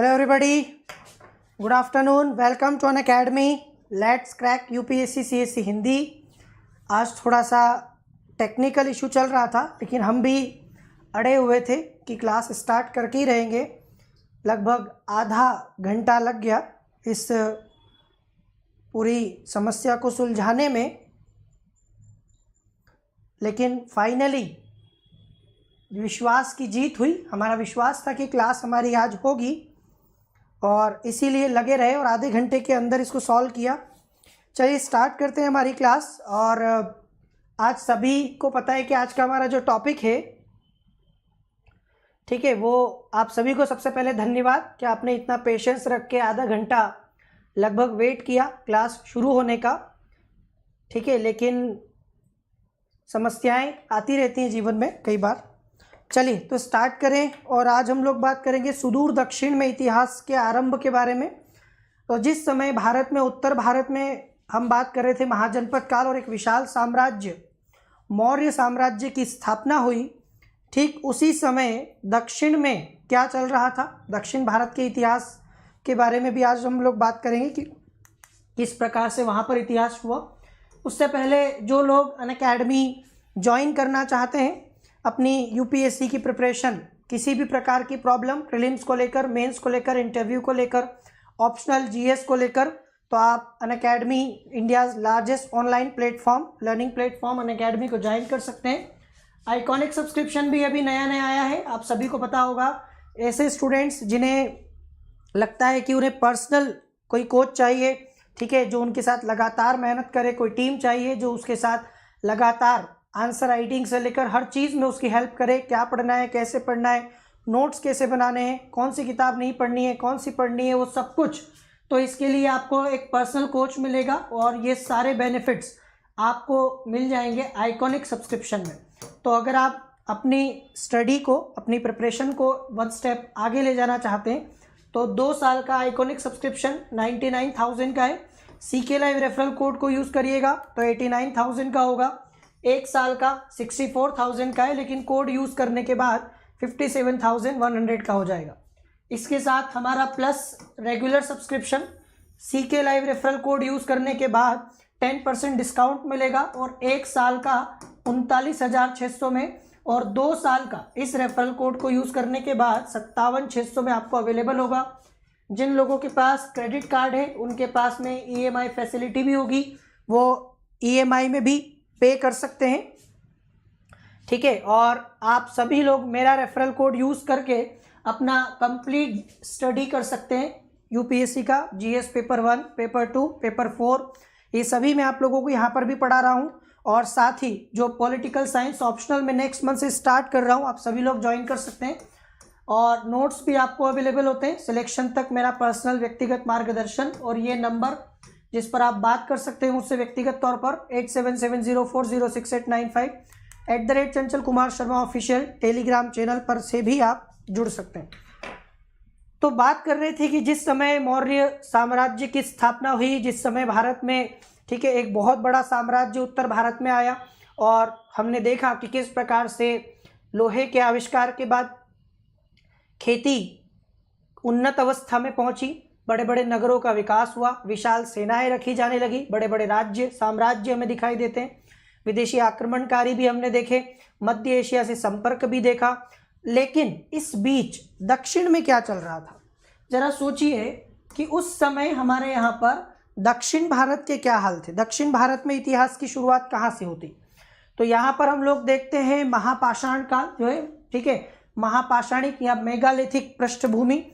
Hello everybody, good afternoon, welcome to an academy. Let's crack UPSC CSC Hindi. आज थोड़ा सा technical issue चल रहा था, लेकिन हम भी अड़े हुए थे कि क्लास स्टार्ट करके ही रहेंगे। लगभग आधा घंटा लग गया इस पूरी समस्या को सुलझाने में, लेकिन फाइनली विश्वास की जीत हुई। हमारा विश्वास था कि क्लास हमारी आज होगी और इसीलिए लगे रहे और आधे घंटे के अंदर इसको सॉल्व किया। चलिए स्टार्ट करते हैं हमारी क्लास। और आज सभी को पता है कि आज का हमारा जो टॉपिक है, ठीक है, वो आप सभी को सबसे पहले धन्यवाद कि आपने इतना पेशेंस रख के आधा घंटा लगभग वेट किया क्लास शुरू होने का। ठीक है, लेकिन समस्याएं आती रहती हैं जीवन में कई बार। चलिए तो स्टार्ट करें। और आज हम लोग बात करेंगे सुदूर दक्षिण में इतिहास के आरंभ के बारे में। तो जिस समय भारत में, उत्तर भारत में हम बात कर रहे थे महाजनपद काल और एक विशाल साम्राज्य मौर्य साम्राज्य की स्थापना हुई, ठीक उसी समय दक्षिण में क्या चल रहा था, दक्षिण भारत के इतिहास के बारे में भी आज हम लोग बात करेंगे कि किस प्रकार से वहाँ पर इतिहास हुआ। उससे पहले जो लोग अनअकैडमी ज्वाइन करना चाहते हैं अपनी यूपीएससी की प्रिपरेशन, किसी भी प्रकार की प्रॉब्लम, प्रीलिम्स को लेकर, मेंस को लेकर, इंटरव्यू को लेकर, ऑप्शनल जीएस को लेकर, तो आप Unacademy, India's largest online platform, learning platform Unacademy को ज्वाइन कर सकते हैं। आइकॉनिक सब्सक्रिप्शन भी अभी नया नया आया है, आप सभी को पता होगा। ऐसे स्टूडेंट्स जिन्हें लगता है कि उन्हें पर्सनल कोई कोच चाहिए, ठीक है, जो उनके साथ लगातार मेहनत करे, कोई टीम चाहिए जो उसके साथ लगातार आंसर राइटिंग से लेकर हर चीज़ में उसकी हेल्प करे, क्या पढ़ना है, कैसे पढ़ना है, नोट्स कैसे बनाने हैं, कौन सी किताब नहीं पढ़नी है, कौन सी पढ़नी है, वो सब कुछ। तो इसके लिए आपको एक पर्सनल कोच मिलेगा और ये सारे बेनिफिट्स आपको मिल जाएंगे आइकॉनिक सब्सक्रिप्शन में। तो अगर आप अपनी स्टडी को, अपनी प्रिपरेशन को वन स्टेप आगे ले जाना चाहते हैं तो 2 साल का आइकॉनिक सब्सक्रिप्शन 99,000 का है। CK लाइव रेफरल कोड को यूज़ करिएगा तो 89,000 का होगा। 1 साल का 64,000 का है, लेकिन कोड यूज़ करने के बाद 57,100 का हो जाएगा। इसके साथ हमारा plus regular subscription, CK live referral code use करने के बाद 10% डिस्काउंट मिलेगा और 1 साल का 39,600 में, और 2 साल का इस रेफरल कोड को यूज़ करने के बाद 57,600 में आपको अवेलेबल होगा। जिन लोगों के पास क्रेडिट कार्ड है उनके पास में EMI फैसिलिटी भी होगी, वो EMI में भी पे कर सकते हैं, ठीक है। और आप सभी लोग मेरा रेफरल कोड यूज़ करके अपना कंप्लीट स्टडी कर सकते हैं यूपीएससी का, जीएस पेपर 1, पेपर 2, पेपर 4, ये सभी मैं आप लोगों को यहाँ पर भी पढ़ा रहा हूँ। और साथ ही जो पॉलिटिकल साइंस ऑप्शनल में नेक्स्ट मंथ से स्टार्ट कर रहा हूँ, आप सभी लोग ज्वाइन कर सकते हैं। और नोट्स भी आपको अवेलेबल होते हैं, सिलेक्शन तक मेरा पर्सनल व्यक्तिगत मार्गदर्शन, और ये नंबर जिस पर आप बात कर सकते हैं मुझसे व्यक्तिगत तौर पर 8770406895 @Chanchal Kumar Sharma official Telegram channel पर से भी आप जुड़ सकते हैं। तो बात कर रहे थे कि जिस समय मौर्य साम्राज्य की स्थापना हुई, जिस समय भारत में, ठीक है, एक बहुत बड़ा साम्राज्य उत्तर भारत में आया, और हमने देखा कि किस प्रकार से लोहे के आविष्कार के बाद खेती उन्नत अवस्था में पहुंची, बड़े बड़े नगरों का विकास हुआ, विशाल सेनाएं रखी जाने लगी, बड़े बड़े राज्य, साम्राज्य हमें दिखाई देते हैं, विदेशी आक्रमणकारी भी हमने देखे, मध्य एशिया से संपर्क भी देखा। लेकिन इस बीच दक्षिण में क्या चल रहा था, जरा सोचिए कि उस समय हमारे यहाँ पर दक्षिण भारत के क्या हाल थे। दक्षिण भारत में इतिहास की शुरुआत कहाँ से होती, तो यहाँ पर हम लोग देखते हैं महापाषाण काल जो है, ठीक है, महापाषाणिक या मेगालिथिक पृष्ठभूमि।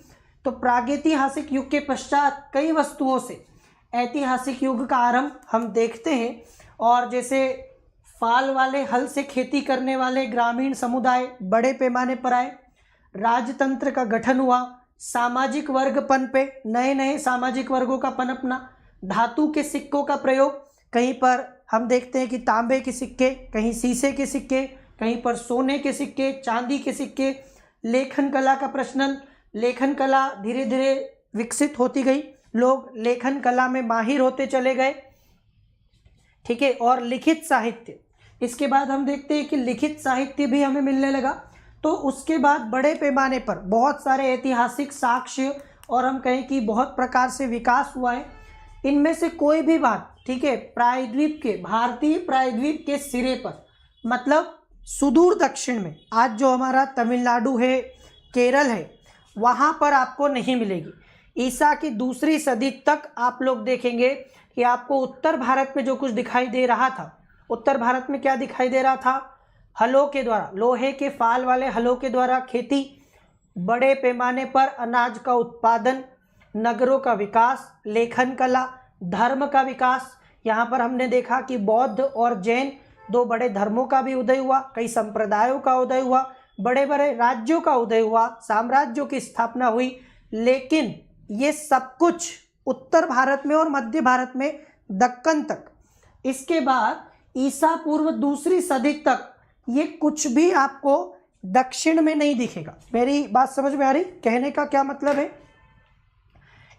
तो प्रागैतिहासिक युग के पश्चात कई वस्तुओं से ऐतिहासिक युग का आरंभ हम देखते हैं। और जैसे फाल वाले हल से खेती करने वाले ग्रामीण समुदाय बड़े पैमाने पर आए, राजतंत्र का गठन हुआ, सामाजिक वर्ग पनपे, नए नए सामाजिक वर्गों का पनपना, धातु के सिक्कों का प्रयोग, कहीं पर हम देखते हैं कि तांबे के सिक्के, कहीं शीशे के सिक्के, कहीं पर सोने के सिक्के, चांदी के सिक्के, लेखन कला का प्रचलन, लेखन कला धीरे धीरे विकसित होती गई, लोग लेखन कला में माहिर होते चले गए, ठीक है। और लिखित साहित्य, इसके बाद हम देखते हैं कि लिखित साहित्य भी हमें मिलने लगा। तो उसके बाद बड़े पैमाने पर बहुत सारे ऐतिहासिक साक्ष्य और हम कहें कि बहुत प्रकार से विकास हुआ है, इनमें से कोई भी बात, ठीक है, प्रायद्वीप के, भारतीय प्रायद्वीप के सिरे पर, मतलब सुदूर दक्षिण में, आज जो हमारा तमिलनाडु है, केरल है, वहाँ पर आपको नहीं मिलेगी। ईसा की दूसरी सदी तक आप लोग देखेंगे कि आपको उत्तर भारत में जो कुछ दिखाई दे रहा था, उत्तर भारत में क्या दिखाई दे रहा था, हलों के द्वारा, लोहे के फाल वाले हलों के द्वारा खेती, बड़े पैमाने पर अनाज का उत्पादन, नगरों का विकास, लेखन कला, धर्म का विकास। यहाँ पर हमने देखा कि बौद्ध और जैन दो बड़े धर्मों का भी उदय हुआ, कई संप्रदायों का उदय हुआ, बड़े बड़े राज्यों का उदय हुआ, साम्राज्यों की स्थापना हुई। लेकिन ये सब कुछ उत्तर भारत में और मध्य भारत में, दक्कन तक। इसके बाद ईसा पूर्व दूसरी सदी तक ये कुछ भी आपको दक्षिण में नहीं दिखेगा। मेरी बात समझ में आ रही? कहने का क्या मतलब है?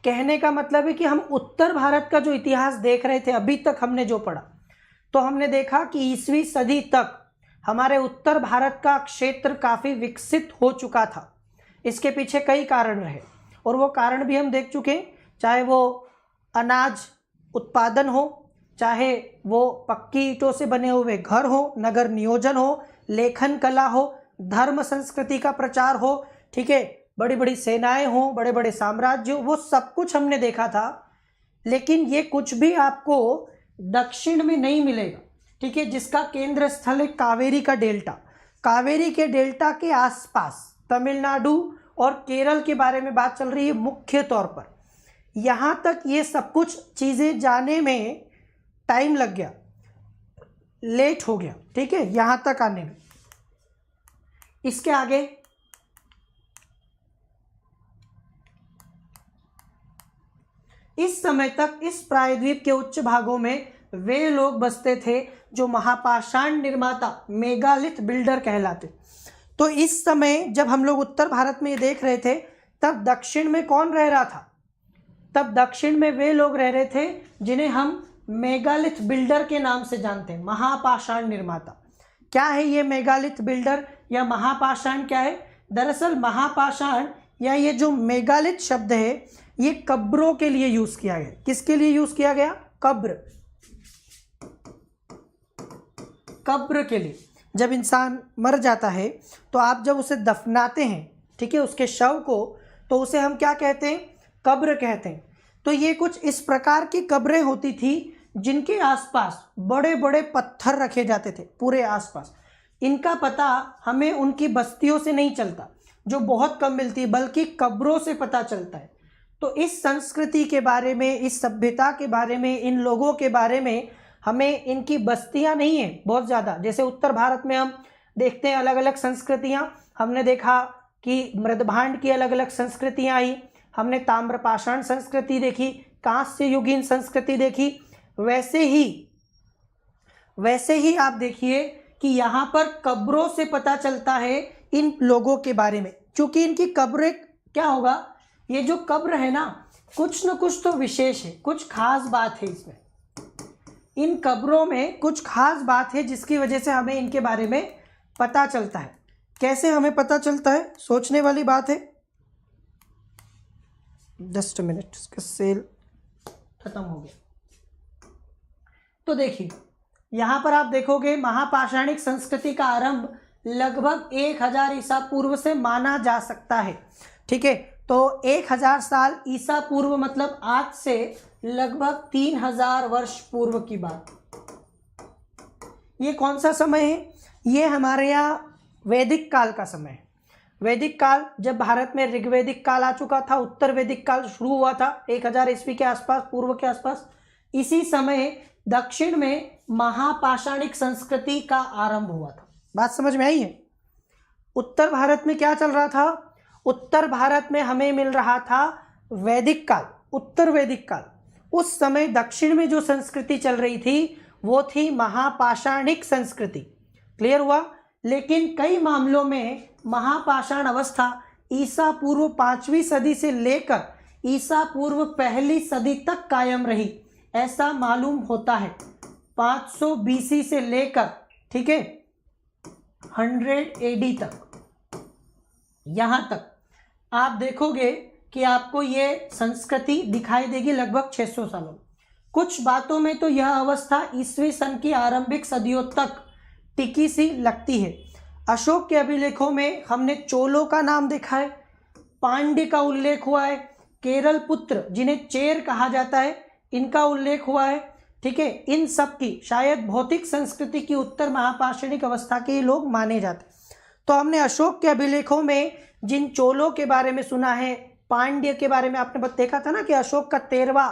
कहने का मतलब है कि हम उत्तर भारत का जो इतिहास देख रहे थे, अभी तक हमने जो पढ़ा, तो हमने देखा कि 20वीं सदी तक हमारे उत्तर भारत का क्षेत्र काफ़ी विकसित हो चुका था। इसके पीछे कई कारण रहे और वो कारण भी हम देख चुके हैं, चाहे वो अनाज उत्पादन हो, चाहे वो पक्की ईंटों से बने हुए घर हो, नगर नियोजन हो, लेखन कला हो, धर्म संस्कृति का प्रचार हो, ठीक है, बड़ी बड़ी सेनाएं हो, बड़े बड़े साम्राज्य हो, वो सब कुछ हमने देखा था। लेकिन ये कुछ भी आपको दक्षिण में नहीं मिलेगा, ठीक है, जिसका केंद्र स्थल है कावेरी का डेल्टा। कावेरी के डेल्टा के आसपास तमिलनाडु और केरल के बारे में बात चल रही है मुख्य तौर पर। यहाँ तक ये सब कुछ चीज़ें जाने में टाइम लग गया, लेट हो गया, ठीक है, यहाँ तक आने में। इसके आगे इस समय तक इस प्रायद्वीप के उच्च भागों में वे लोग बसते थे जो महापाषाण निर्माता, मेगालिथ बिल्डर कहलाते। तो इस समय जब हम लोग उत्तर भारत में ये देख रहे थे, तब दक्षिण में कौन रह रहा था? तब दक्षिण में वे लोग रह रहे थे जिन्हें हम मेगालिथ बिल्डर के नाम से जानते हैं, महापाषाण निर्माता। क्या है ये मेगालिथ बिल्डर या महापाषाण क्या है? दरअसल महापाषाण या ये जो मेगालिथ शब्द है, ये कब्रों के लिए यूज किया गया। किसके लिए यूज किया गया? कब्र, कब्र के लिए। जब इंसान मर जाता है तो आप जब उसे दफनाते हैं, ठीक है, उसके शव को, तो उसे हम क्या कहते हैं? कब्र कहते हैं। तो ये कुछ इस प्रकार की कब्रें होती थी जिनके आसपास बड़े बड़े पत्थर रखे जाते थे, पूरे आसपास। इनका पता हमें उनकी बस्तियों से नहीं चलता, जो बहुत कम मिलती है, बल्कि कब्रों से पता चलता है। तो इस संस्कृति के बारे में, इस सभ्यता के बारे में, इन लोगों के बारे में हमें इनकी बस्तियां नहीं है बहुत ज़्यादा। जैसे उत्तर भारत में हम देखते हैं अलग अलग संस्कृतियां, हमने देखा कि मृदभांड की अलग अलग संस्कृतियां आई, हमने ताम्रपाषाण संस्कृति देखी, कांस्य युगीन संस्कृति देखी। वैसे ही आप देखिए कि यहाँ पर कब्रों से पता चलता है इन लोगों के बारे में, क्योंकि इनकी कब्रें, क्या होगा, ये जो कब्र है ना, कुछ न कुछ तो विशेष है, कुछ खास बात है इसमें। इन कब्रों में कुछ खास बात है जिसकी वजह से हमें इनके बारे में पता चलता है। कैसे हमें पता चलता है? सोचने वाली बात है। जस्ट मिनट, इसका सेल खत्म हो गया। तो देखिए यहाँ पर आप देखोगे महापाषाणिक संस्कृति का आरंभ लगभग 1000 ईसा पूर्व से माना जा सकता है, ठीक है। तो 1000 साल ईसा पूर्व मतलब आज से लगभग 3000 वर्ष पूर्व की बात। ये कौन सा समय है? ये हमारे यहाँ वैदिक काल का समय है। वैदिक काल, जब भारत में ऋग्वैदिक काल आ चुका था, उत्तर वैदिक काल शुरू हुआ था 1000 ईस्वी के आसपास, पूर्व के आसपास। इसी समय दक्षिण में महापाषाणिक संस्कृति का आरंभ हुआ था। बात समझ में आई है? उत्तर भारत में क्या चल रहा था? उत्तर भारत में हमें मिल रहा था वैदिक काल, उत्तर वैदिक काल। उस समय दक्षिण में जो संस्कृति चल रही थी वो थी महापाषाणिक संस्कृति। क्लियर हुआ? लेकिन कई मामलों में महापाषाण अवस्था ईसा पूर्व 5वीं सदी से लेकर ईसा पूर्व 1ली सदी तक कायम रही, ऐसा मालूम होता है। 500 BC से लेकर, ठीक है, 100 AD तक। यहाँ तक आप देखोगे कि आपको ये संस्कृति दिखाई देगी लगभग 600 सालों में। कुछ बातों में तो यह अवस्था ईस्वी सन की आरंभिक सदियों तक टिकी सी लगती है। अशोक के अभिलेखों में हमने चोलों का नाम देखा है, पांड्य का उल्लेख हुआ है, केरल पुत्र जिन्हें चेर कहा जाता है इनका उल्लेख हुआ है। ठीक है, इन सब की शायद भौतिक संस्कृति की उत्तर महापाषाणिक अवस्था के लोग माने जाते हैं। तो हमने अशोक के अभिलेखों में जिन चोलों के बारे में सुना है, पांड्य के बारे में आपने देखा था ना कि अशोक का 13वां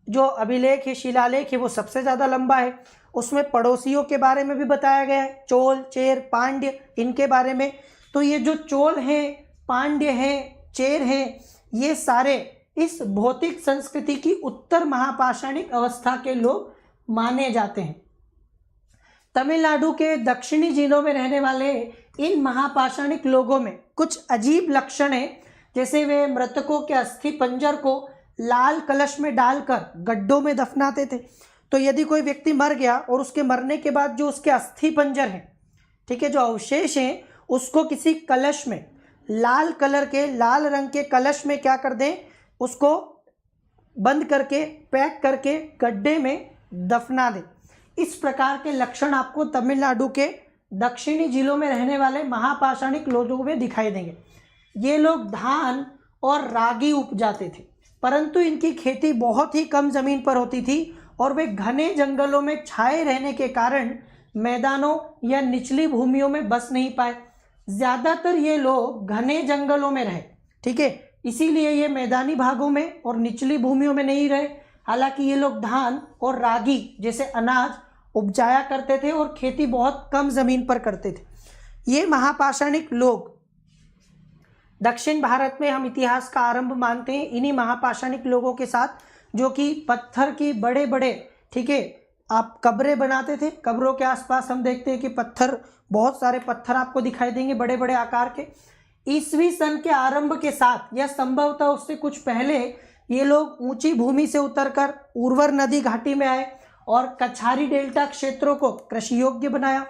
जो अभिलेख है, शिलालेख है, वो सबसे ज़्यादा लंबा है। उसमें पड़ोसियों के बारे में भी बताया गया है, चोल, चेर, पांड्य, इनके बारे में। तो ये जो चोल हैं, पांड्य हैं, चेर हैं, ये सारे इस भौतिक संस्कृति की उत्तर महापाषाणिक अवस्था के लोग माने जाते हैं। तमिलनाडु के दक्षिणी जिलों में रहने वाले इन महापाषाणिक लोगों में कुछ अजीब लक्षण हैं, जैसे वे मृतकों के अस्थि पंजर को लाल कलश में डालकर गड्ढों में दफनाते थे। तो यदि कोई व्यक्ति मर गया और उसके मरने के बाद जो उसके अस्थि पंजर हैं, ठीक है, जो अवशेष हैं, उसको किसी कलश में लाल रंग के कलश में क्या कर दें, उसको बंद करके पैक करके गड्ढे में दफना दें। इस प्रकार के लक्षण आपको तमिलनाडु के दक्षिणी जिलों में रहने वाले महापाषाणिक लोगों में दिखाई देंगे। ये लोग धान और रागी उपजाते थे, परंतु इनकी खेती बहुत ही कम जमीन पर होती थी और वे घने जंगलों में छाए रहने के कारण मैदानों या निचली भूमियों में बस नहीं पाए। ज़्यादातर ये लोग घने जंगलों में रहे, ठीक है, इसीलिए ये मैदानी भागों में और निचली भूमियों में नहीं रहे। हालांकि ये लोग धान और रागी जैसे अनाज उपजाया करते थे और खेती बहुत कम जमीन पर करते थे। ये महापाषाणिक लोग दक्षिण भारत में हम इतिहास का आरंभ मानते हैं इन्हीं महापाषाणिक लोगों के साथ, जो कि पत्थर की बड़े बड़े, ठीक है, आप कब्रें बनाते थे। कब्रों के आसपास हम देखते हैं कि पत्थर, बहुत सारे पत्थर आपको दिखाई देंगे बड़े बड़े आकार के। ईस्वी सन के आरंभ के साथ या संभवतः उससे कुछ पहले ये लोग ऊंची भूमि से उतरकर उर्वर नदी घाटी में आए और कछारी डेल्टा क्षेत्रों को कृषि योग्य बनाया।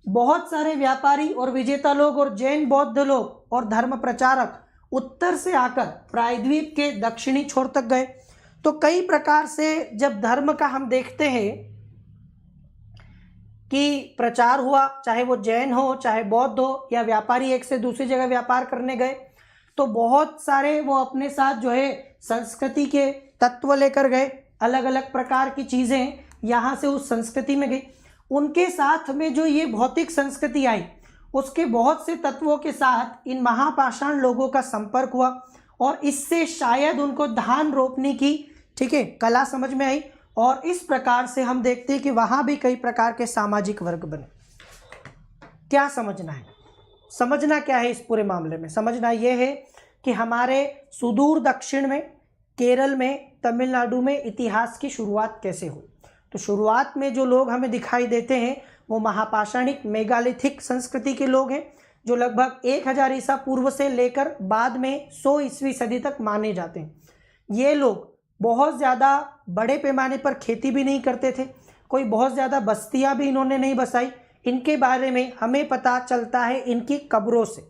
बहुत सारे व्यापारी और विजेता लोग और जैन बौद्ध लोग और धर्म प्रचारक उत्तर से आकर प्रायद्वीप के दक्षिणी छोर तक गए। तो कई प्रकार से जब धर्म का हम देखते हैं कि प्रचार हुआ, चाहे वो जैन हो, चाहे बौद्ध हो, या व्यापारी एक से दूसरी जगह व्यापार करने गए, तो बहुत सारे वो अपने साथ जो है संस्कृति के तत्व लेकर गए। अलग अलग प्रकार की चीज़ें यहाँ से उस संस्कृति में गई। उनके साथ में जो ये भौतिक संस्कृति आई, उसके बहुत से तत्वों के साथ इन महापाषाण लोगों का संपर्क हुआ और इससे शायद उनको धान रोपने की, ठीक है, कला समझ में आई। और इस प्रकार से हम देखते हैं कि वहाँ भी कई प्रकार के सामाजिक वर्ग बने। क्या समझना है? समझना क्या है इस पूरे मामले में? समझना ये है कि हमारे सुदूर दक्षिण में, केरल में, तमिलनाडु में इतिहास की शुरुआत कैसे हुई। तो शुरुआत में जो लोग हमें दिखाई देते हैं वो महापाषाणिक मेगालिथिक संस्कृति के लोग हैं, जो लगभग 1000 ईसा पूर्व से लेकर बाद में 100 ईस्वी सदी तक माने जाते हैं। ये लोग बहुत ज़्यादा बड़े पैमाने पर खेती भी नहीं करते थे, कोई बहुत ज़्यादा बस्तियां भी इन्होंने नहीं बसाई। इनके बारे में हमें पता चलता है इनकी कब्रों से,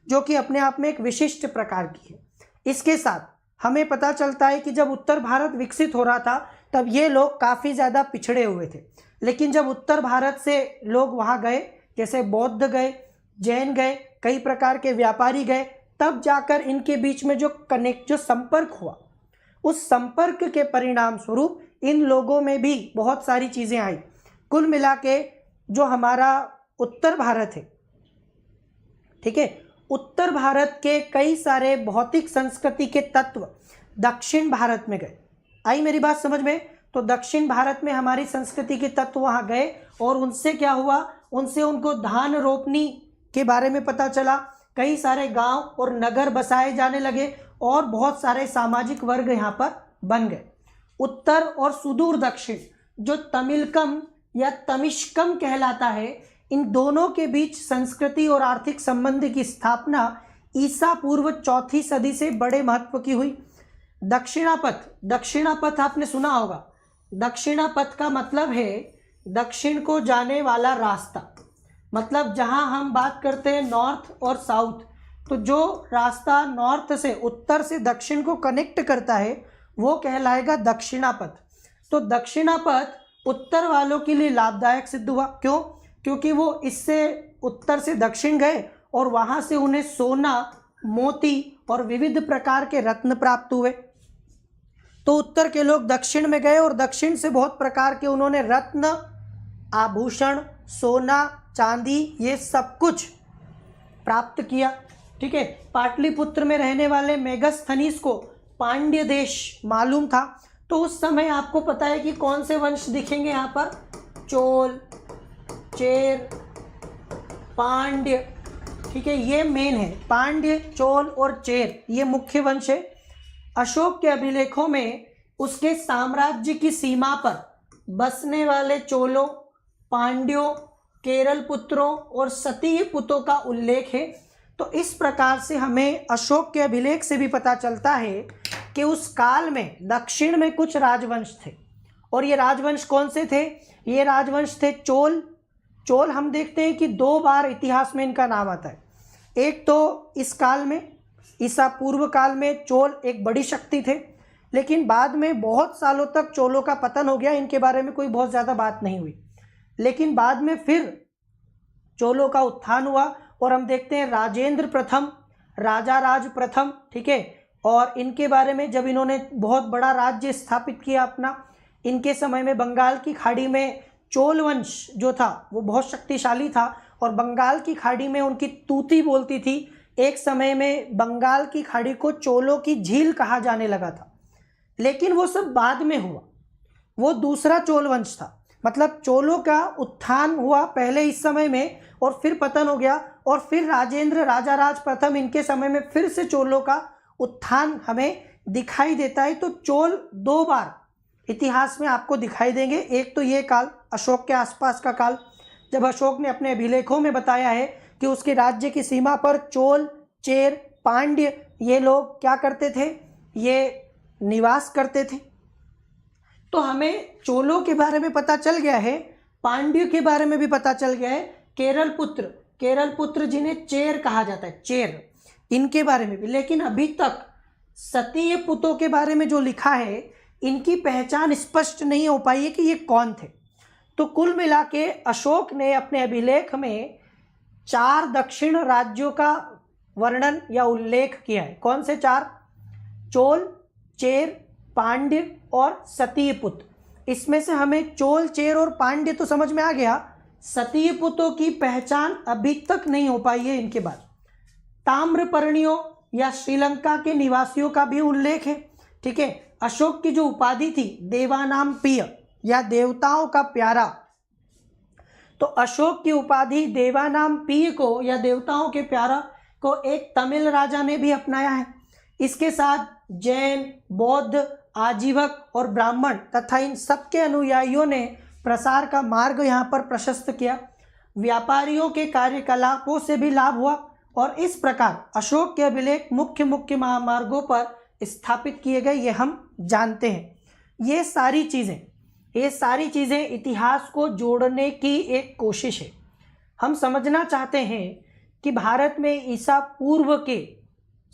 जो कि अपने आप में एक विशिष्ट प्रकार की है। इसके साथ हमें पता चलता है कि जब उत्तर भारत विकसित हो रहा था तब ये लोग काफ़ी ज़्यादा पिछड़े हुए थे, लेकिन जब उत्तर भारत से लोग वहाँ गए, जैसे बौद्ध गए, जैन गए, कई प्रकार के व्यापारी गए, तब जाकर इनके बीच में जो संपर्क हुआ, उस संपर्क के परिणाम स्वरूप इन लोगों में भी बहुत सारी चीज़ें आई। कुल मिला के जो हमारा उत्तर भारत है, ठीक है, उत्तर भारत के कई सारे भौतिक संस्कृति के तत्व दक्षिण भारत में गए। आई मेरी बात समझ में? तो दक्षिण भारत में हमारी संस्कृति के तत्व वहाँ गए और उनसे क्या हुआ, उनसे उनको धान रोपनी के बारे में पता चला। कई सारे गांव और नगर बसाए जाने लगे और बहुत सारे सामाजिक वर्ग यहाँ पर बन गए। उत्तर और सुदूर दक्षिण जो तमिलकम या तमिश्कम कहलाता है, इन दोनों के बीच संस्कृति और आर्थिक संबंध की स्थापना ईसा पूर्व 4वीं सदी से बड़े महत्व की हुई। दक्षिणापथ आपने सुना होगा। दक्षिणापथ का मतलब है दक्षिण को जाने वाला रास्ता। मतलब जहां हम बात करते हैं नॉर्थ और साउथ, तो जो रास्ता नॉर्थ से, उत्तर से दक्षिण को कनेक्ट करता है वो कहलाएगा दक्षिणापथ। तो दक्षिणापथ उत्तर वालों के लिए लाभदायक सिद्ध हुआ। क्यों? क्योंकि वो इससे उत्तर से दक्षिण गए और वहाँ से उन्हें सोना, मोती और विविध प्रकार के रत्न प्राप्त हुए। तो उत्तर के लोग दक्षिण में गए और दक्षिण से बहुत प्रकार के उन्होंने रत्न, आभूषण, सोना, चांदी, ये सब कुछ प्राप्त किया। ठीक है। पाटलिपुत्र में रहने वाले मेगस्थनीस को पांड्य देश मालूम था। तो उस समय आपको पता है कि कौन से वंश दिखेंगे यहाँ पर? चोल, चेर, पांड्य। ठीक है, ये मेन है। पांड्य, चोल और चेर ये मुख्य वंश है। अशोक के अभिलेखों में उसके साम्राज्य की सीमा पर बसने वाले चोलों, पांड्यों, केरल पुत्रों और सतीय पुतों का उल्लेख है। तो इस प्रकार से हमें अशोक के अभिलेख से भी पता चलता है कि उस काल में दक्षिण में कुछ राजवंश थे। और ये राजवंश कौन से थे? ये राजवंश थे चोल। चोल हम देखते हैं कि 2 बार इतिहास में इनका नाम आता है। एक तो इस काल में, ईसा पूर्व काल में चोल एक बड़ी शक्ति थे, लेकिन बाद में बहुत सालों तक चोलों का पतन हो गया। इनके बारे में कोई बहुत ज़्यादा बात नहीं हुई। लेकिन बाद में फिर चोलों का उत्थान हुआ और हम देखते हैं राजेंद्र प्रथम, राजा राज प्रथम। ठीक है। और इनके बारे में जब इन्होंने बहुत बड़ा राज्य स्थापित किया अपना, इनके समय में बंगाल की खाड़ी में चोल वंश जो था वो बहुत शक्तिशाली था और बंगाल की खाड़ी में उनकी तूती बोलती थी। एक समय में बंगाल की खाड़ी को चोलों की झील कहा जाने लगा था। लेकिन वो सब बाद में हुआ। वो दूसरा चोल वंश था। मतलब चोलों का उत्थान हुआ पहले इस समय में और फिर पतन हो गया और फिर राजेंद्र, राजा राज प्रथम, इनके समय में फिर से चोलों का उत्थान हमें दिखाई देता है। तो चोल 2 बार इतिहास में आपको दिखाई देंगे। एक तो ये काल, अशोक के आसपास का काल, जब अशोक ने अपने अभिलेखों में बताया है कि उसके राज्य की सीमा पर चोल, चेर, पांड्य ये लोग क्या करते थे? ये निवास करते थे। तो हमें चोलों के बारे में पता चल गया है, पांड्यों के बारे में भी पता चल गया है। केरल पुत्र जिन्हें चेर कहा जाता है, चेर, इनके बारे में भी। लेकिन अभी तक सतीय पुतों के बारे में जो लिखा है, इनकी पहचान स्पष्ट नहीं हो पाई है कि ये कौन थे। तो कुल मिला के अशोक ने अपने अभिलेख में 4 दक्षिण राज्यों का वर्णन या उल्लेख किया है। कौन से 4? चोल, चेर, पांड्य और सतीय पुत्र। इसमें से हमें चोल, चेर और पांड्य तो समझ में आ गया। सतीय पुतों की पहचान अभी तक नहीं हो पाई है इनके बाद। ताम्रपर्णियों या श्रीलंका के निवासियों का भी उल्लेख है। ठीक है। अशोक की जो उपाधि थी देवानाम प्रिय या देवताओं का प्यारा, तो अशोक की उपाधि देवानाम प्रिय को या देवताओं के प्यारा को एक तमिल राजा ने भी अपनाया है। इसके साथ जैन, बौद्ध, आजीवक और ब्राह्मण तथा इन सबके अनुयायियों ने प्रसार का मार्ग यहाँ पर प्रशस्त किया। व्यापारियों के कार्यकलापों से भी लाभ हुआ और इस प्रकार अशोक के अभिलेख मुख्य महामार्गों पर स्थापित किए गए, ये हम जानते हैं। ये सारी चीज़ें इतिहास को जोड़ने की एक कोशिश है। हम समझना चाहते हैं कि भारत में ईसा पूर्व के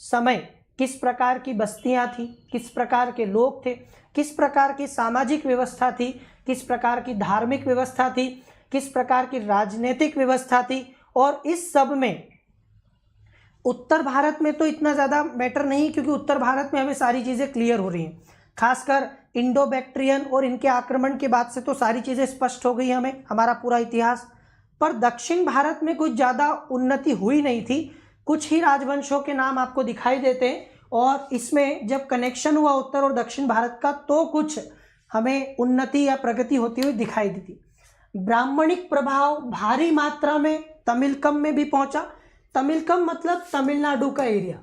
समय किस प्रकार की बस्तियां थी, किस प्रकार के लोग थे, किस प्रकार की सामाजिक व्यवस्था थी, किस प्रकार की धार्मिक व्यवस्था थी, किस प्रकार की राजनीतिक व्यवस्था थी। और इस सब में उत्तर भारत में तो इतना ज़्यादा मैटर नहीं, क्योंकि उत्तर भारत में हमें सारी चीज़ें क्लियर हो रही हैं। खासकर इंडो बैक्ट्रियन और इनके आक्रमण के बाद से तो सारी चीज़ें स्पष्ट हो गई हमें, हमारा पूरा इतिहास। पर दक्षिण भारत में कुछ ज़्यादा उन्नति हुई नहीं थी। कुछ ही राजवंशों के नाम आपको दिखाई देते हैं और इसमें जब कनेक्शन हुआ उत्तर और दक्षिण भारत का, तो कुछ हमें उन्नति या प्रगति होती हुई दिखाई दी थी। ब्राह्मणिक प्रभाव भारी मात्रा में तमिलकम में भी पहुंचा। तमिलकम मतलब तमिलनाडु का एरिया।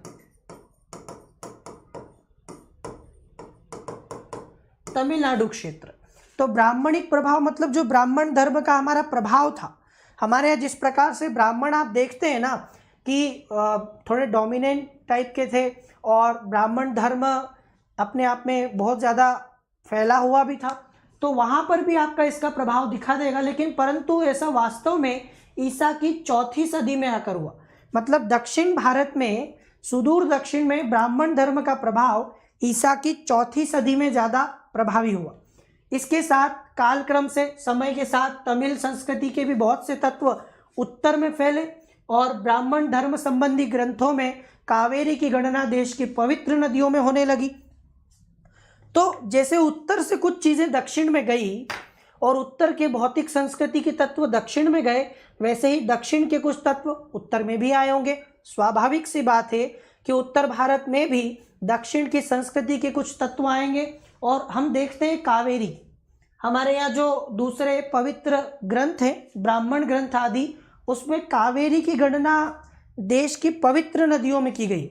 तमिलनाडु क्षेत्र। तो ब्राह्मणिक प्रभाव मतलब जो ब्राह्मण धर्म का हमारा प्रभाव था, हमारे यहाँ जिस प्रकार से ब्राह्मण आप देखते हैं ना कि थोड़े डोमिनेंट टाइप के थे और ब्राह्मण धर्म अपने आप में बहुत ज़्यादा फैला हुआ भी था, तो वहाँ पर भी आपका इसका प्रभाव दिखा देगा। लेकिन परंतु ऐसा वास्तव में ईसा की 4वीं सदी में आकर हुआ। मतलब दक्षिण भारत में, सुदूर दक्षिण में ब्राह्मण धर्म का प्रभाव ईसा की 4वीं सदी में ज़्यादा प्रभावी हुआ। इसके साथ कालक्रम से, समय के साथ तमिल संस्कृति के भी बहुत से तत्व उत्तर में फैले और ब्राह्मण धर्म संबंधी ग्रंथों में कावेरी की गणना देश की पवित्र नदियों में होने लगी। तो जैसे उत्तर से कुछ चीज़ें दक्षिण में गई और उत्तर के भौतिक संस्कृति के तत्व दक्षिण में गए, वैसे ही दक्षिण के कुछ तत्व उत्तर में भी आए होंगे। स्वाभाविक सी बात है कि उत्तर भारत में भी दक्षिण की संस्कृति के कुछ तत्व आएंगे। और हम देखते हैं कावेरी, हमारे यहाँ जो दूसरे पवित्र ग्रंथ हैं, ब्राह्मण ग्रंथ आदि, उसमें कावेरी की गणना देश की पवित्र नदियों में की गई।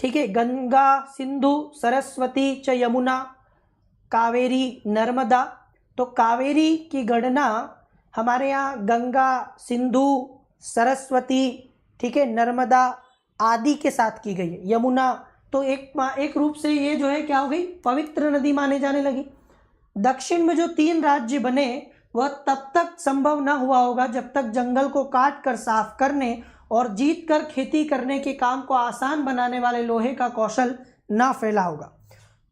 ठीक है, गंगा सिंधु सरस्वती च यमुना कावेरी नर्मदा। तो कावेरी की गणना हमारे यहाँ गंगा सिंधु सरस्वती, ठीक है, नर्मदा आदि के साथ की गई है। यमुना तो एक रूप से ये जो है क्या हो गई, पवित्र नदी माने जाने लगी। दक्षिण में जो 3 राज्य बने वह तब तक संभव न हुआ होगा जब तक जंगल को काट कर साफ करने और जीत कर खेती करने के काम को आसान बनाने वाले लोहे का कौशल न फैला होगा।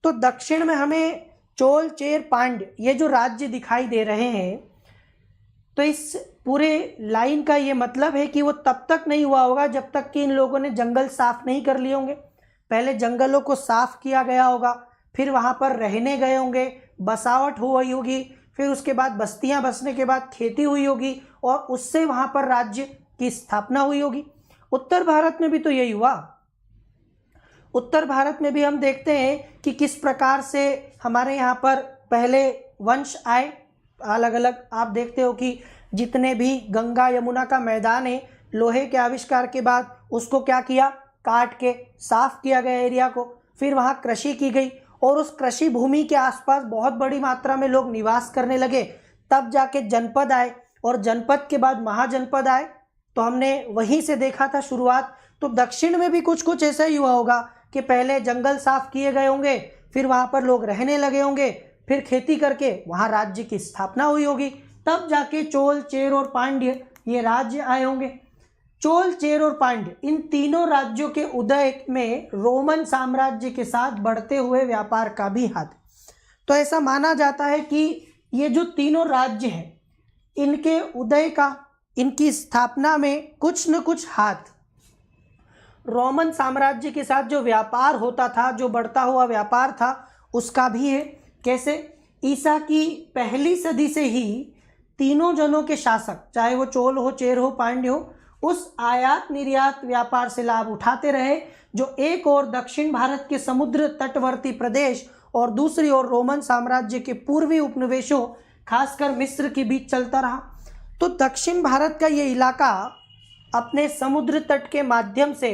तो दक्षिण में हमें चोल चेर पांड्य ये जो राज्य दिखाई दे रहे हैं, तो इस पूरे लाइन का ये मतलब है कि वो तब तक नहीं हुआ होगा जब तक कि इन लोगों ने जंगल साफ नहीं कर लिए होंगे। पहले जंगलों को साफ किया गया होगा, फिर वहाँ पर रहने गए होंगे, बसावट हुई होगी, फिर उसके बाद बस्तियाँ बसने के बाद खेती हुई होगी और उससे वहाँ पर राज्य की स्थापना हुई होगी। उत्तर भारत में भी तो यही हुआ। उत्तर भारत में भी हम देखते हैं कि किस प्रकार से हमारे यहाँ पर पहले वंश आए अलग अलग। आप देखते हो कि जितने भी गंगा यमुना का मैदान है, लोहे के आविष्कार के बाद उसको क्या किया, काट के साफ किया गया एरिया को, फिर वहाँ कृषि की गई और उस कृषि भूमि के आसपास बहुत बड़ी मात्रा में लोग निवास करने लगे। तब जाके जनपद आए और जनपद के बाद महाजनपद आए। तो हमने वहीं से देखा था शुरुआत। तो दक्षिण में भी कुछ कुछ ऐसा ही हुआ होगा कि पहले जंगल साफ किए गए होंगे, फिर वहाँ पर लोग रहने लगे होंगे, फिर खेती करके वहाँ राज्य की स्थापना हुई होगी, तब जाके चोल चेर और पांड्य ये राज्य आए होंगे। चोल चेर और पांड्य इन तीनों राज्यों के उदय में रोमन साम्राज्य के साथ बढ़ते हुए व्यापार का भी हाथ। तो ऐसा माना जाता है कि ये जो तीनों राज्य हैं, इनके उदय का, इनकी स्थापना में कुछ न कुछ हाथ रोमन साम्राज्य के साथ जो व्यापार होता था, जो बढ़ता हुआ व्यापार था, उसका भी है। कैसे? ईसा की पहली सदी से ही तीनों जनों के शासक, चाहे वो चोल हो, चेर हो, पांड्य हो, उस आयात निर्यात व्यापार से लाभ उठाते रहे, जो एक और दक्षिण भारत के समुद्र तटवर्ती प्रदेश और दूसरी ओर रोमन साम्राज्य के पूर्वी उपनिवेशों खासकर मिस्र के बीच चलता रहा। तो दक्षिण भारत का ये इलाका अपने समुद्र तट के माध्यम से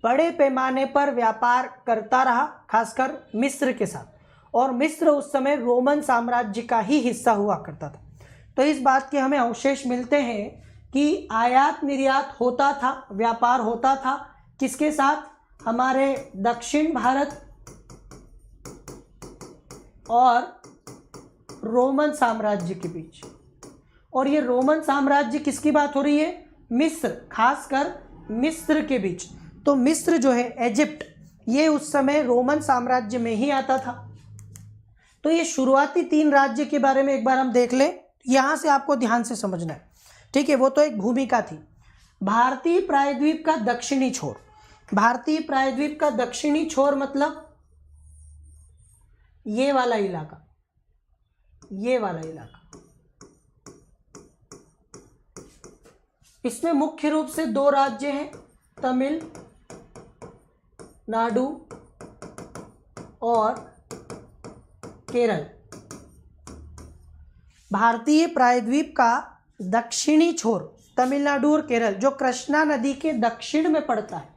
बड़े पैमाने पर व्यापार करता रहा, खासकर मिस्र के साथ। और मिस्र उस समय रोमन साम्राज्य का ही हिस्सा हुआ करता था। तो इस बात के हमें अवशेष मिलते हैं कि आयात निर्यात होता था, व्यापार होता था, किसके साथ? हमारे दक्षिण भारत और रोमन साम्राज्य के बीच। और ये रोमन साम्राज्य किसकी बात हो रही है? मिस्र, खासकर मिस्र के बीच। तो मिस्र जो है, इजिप्ट, ये उस समय रोमन साम्राज्य में ही आता था। तो ये शुरुआती 3 राज्य के बारे में एक बार हम देख लें, यहाँ से आपको ध्यान से समझना है, ठीक है? वो तो एक भूमिका थी। भारतीय प्रायद्वीप का दक्षिणी छोर, भारतीय प्रायद्वीप का दक्षिणी छोर मतलब ये वाला इलाका, ये वाला इलाका। इसमें मुख्य रूप से 2 राज्य हैं, तमिल नाडु और केरल। भारतीय प्रायद्वीप का दक्षिणी छोर तमिलनाडु और केरल, जो कृष्णा नदी के दक्षिण में पड़ता है।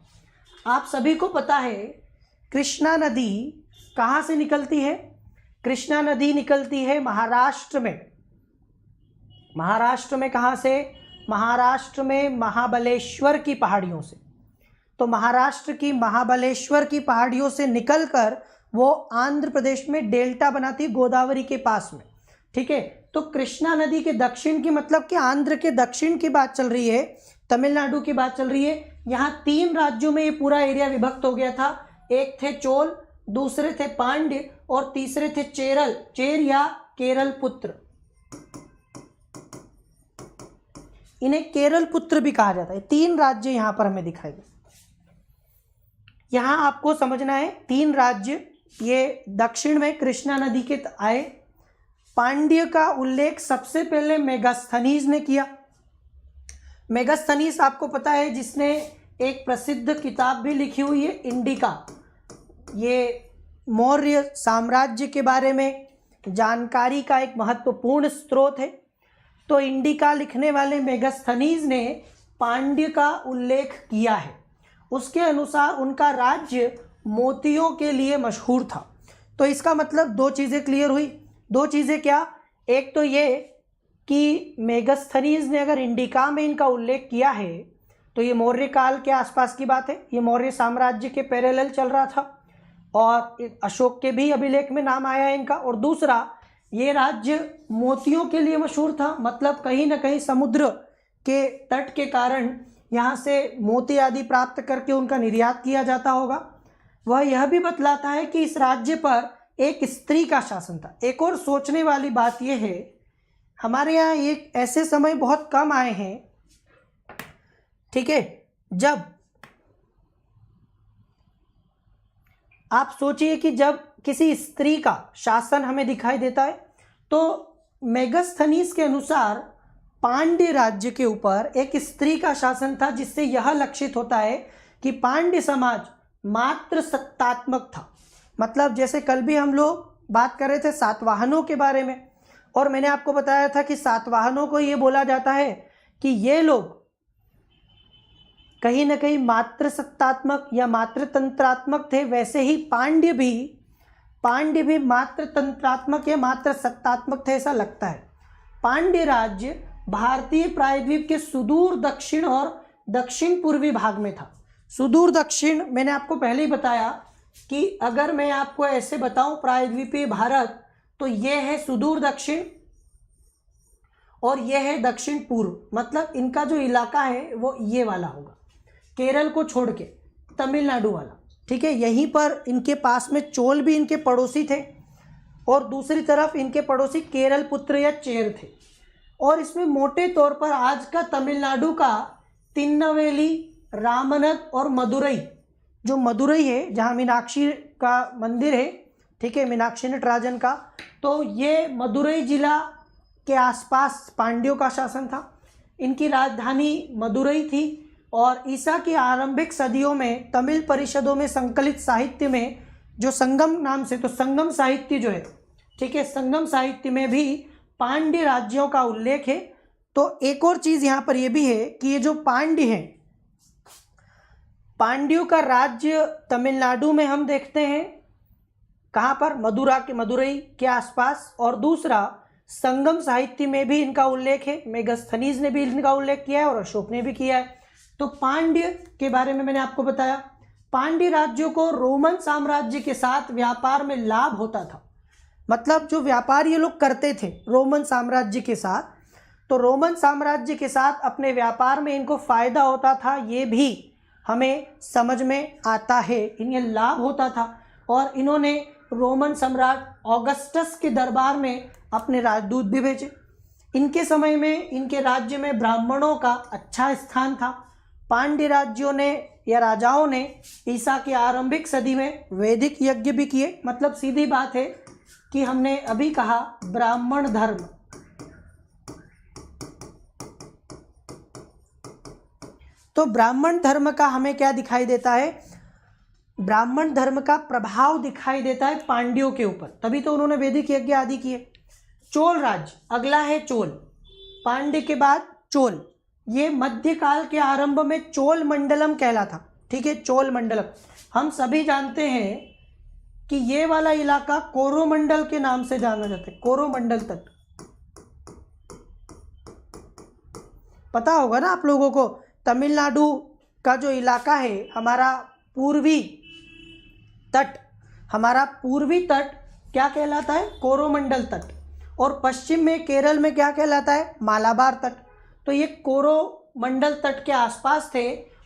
आप सभी को पता है कृष्णा नदी कहाँ से निकलती है? कृष्णा नदी निकलती है महाराष्ट्र में। महाराष्ट्र में कहाँ से? महाराष्ट्र में महाबलेश्वर की पहाड़ियों से। तो महाराष्ट्र की महाबलेश्वर की पहाड़ियों से निकलकर वो आंध्र प्रदेश में डेल्टा बनाती है, गोदावरी के पास में, ठीक है? तो कृष्णा नदी के दक्षिण की, मतलब कि आंध्र के दक्षिण की बात चल रही है, तमिलनाडु की बात चल रही है। यहाँ 3 राज्यों में ये पूरा एरिया विभक्त हो गया था। एक थे चोल, दूसरे थे पांड्य और तीसरे थे चेर या केरल पुत्र। इन्हें केरल पुत्र भी कहा जाता है। 3 राज्य यहाँ पर हमें दिखाई दे। यहाँ आपको समझना है 3 राज्य ये दक्षिण में कृष्णा नदी के आए। पांड्य का उल्लेख सबसे पहले मेगास्थनीज ने किया। मेगास्थनीज आपको पता है जिसने एक प्रसिद्ध किताब भी लिखी हुई है इंडिका। ये मौर्य साम्राज्य के बारे में जानकारी का एक महत्वपूर्ण स्रोत है। तो इंडिका लिखने वाले मेगास्थनीज ने पांड्य का उल्लेख किया है। उसके अनुसार उनका राज्य मोतियों के लिए मशहूर था। तो इसका मतलब 2 चीज़ें क्लियर हुई। 2 चीज़ें क्या? एक तो ये कि मेगास्थनीज ने अगर इंडिका में इनका उल्लेख किया है तो ये मौर्य काल के आसपास की बात है। ये मौर्य साम्राज्य के पैरेलल चल रहा था और अशोक के भी अभिलेख में नाम आया है इनका। और दूसरा, ये राज्य मोतियों के लिए मशहूर था, मतलब कहीं ना कहीं समुद्र के तट के कारण यहाँ से मोती आदि प्राप्त करके उनका निर्यात किया जाता होगा। वह यह भी बतलाता है कि इस राज्य पर एक स्त्री का शासन था। एक और सोचने वाली बात यह है, हमारे यहाँ एक ऐसे समय बहुत कम आए हैं, ठीक है, जब आप सोचिए कि जब किसी स्त्री का शासन हमें दिखाई देता है तो मेगास्थनीज के अनुसार पांड्य राज्य के ऊपर एक स्त्री का शासन था, जिससे यह लक्षित होता है कि पांड्य समाज मात्र सत्तात्मक था। मतलब जैसे कल भी हम लोग बात कर रहे थे सातवाहनों के बारे में, और मैंने आपको बताया था कि सातवाहनों को ये बोला जाता है कि ये लोग कहीं ना कहीं मात्र सत्तात्मक या मात्र तंत्रात्मक थे। वैसे ही पांड्य भी मात्र तंत्रात्मक या मात्र सत्तात्मक थे, ऐसा लगता है। पांड्य राज्य भारतीय प्रायद्वीप के सुदूर दक्षिण और दक्षिण पूर्वी भाग में था। सुदूर दक्षिण मैंने आपको पहले ही बताया कि अगर मैं आपको ऐसे बताऊं प्रायद्वीपीय भारत, तो यह है सुदूर दक्षिण और यह है दक्षिण पूर्व। मतलब इनका जो इलाका है वो ये वाला होगा, केरल को छोड़ के तमिलनाडु वाला, ठीक है। यहीं पर इनके पास में चोल भी इनके पड़ोसी थे और दूसरी तरफ इनके पड़ोसी केरल पुत्र या चेर थे। और इसमें मोटे तौर पर आज का तमिलनाडु का तिन्नवेली, रामनद और मदुरई, जो मदुरई है जहाँ मीनाक्षी का मंदिर है, ठीक है, मीनाक्षी नटराजन का, तो ये मदुरई जिला के आसपास पांड्यों का शासन था। इनकी राजधानी मदुरई थी और ईसा की आरंभिक सदियों में तमिल परिषदों में संकलित साहित्य में जो संगम नाम से, तो संगम साहित्य जो है, ठीक है, संगम साहित्य में भी पांड्य राज्यों का उल्लेख है। तो एक और चीज़ यहाँ पर यह भी है कि ये जो पांड्य हैं, पांड्यों का राज्य तमिलनाडु में हम देखते हैं, कहाँ पर? मदुरई के आसपास। और दूसरा, संगम साहित्य में भी इनका उल्लेख है, मेगास्थनीज ने भी इनका उल्लेख किया है और अशोक ने भी किया है। तो पांड्य के बारे में मैंने आपको बताया। पांड्य राज्यों को रोमन साम्राज्य के साथ व्यापार में लाभ होता था। मतलब जो व्यापार ये लोग करते थे रोमन साम्राज्य के साथ, तो रोमन साम्राज्य के साथ अपने व्यापार में इनको फायदा होता था, ये भी हमें समझ में आता है। इन्हें लाभ होता था और इन्होंने रोमन सम्राट ऑगस्टस के दरबार में अपने राजदूत भी भेजे। इनके समय में इनके राज्य में ब्राह्मणों का अच्छा स्थान था। पांड्य राज्यों ने या राजाओं ने ईसा की आरंभिक सदी में वैदिक यज्ञ भी किए। मतलब सीधी बात है कि हमने अभी कहा ब्राह्मण धर्म, तो ब्राह्मण धर्म का हमें क्या दिखाई देता है? ब्राह्मण धर्म का प्रभाव दिखाई देता है पांड्यों के ऊपर, तभी तो उन्होंने वैदिक यज्ञ आदि किए। चोल राज्य अगला है, चोल। पांड्य के बाद चोल, ये मध्यकाल के आरंभ में चोल मंडलम कहलाता, ठीक है, चोल मंडलम। हम सभी जानते हैं कि ये वाला इलाका कोरोमंडल के नाम से जाना जाता है, कोरोमंडल तट। पता होगा ना आप लोगों को, तमिलनाडु का जो इलाका है, हमारा पूर्वी तट क्या कहलाता है? कोरोमंडल तट। और पश्चिम में केरल में क्या कहलाता है? मालाबार तट। तो ये कोरोमंडल मंडल तट के आसपास थे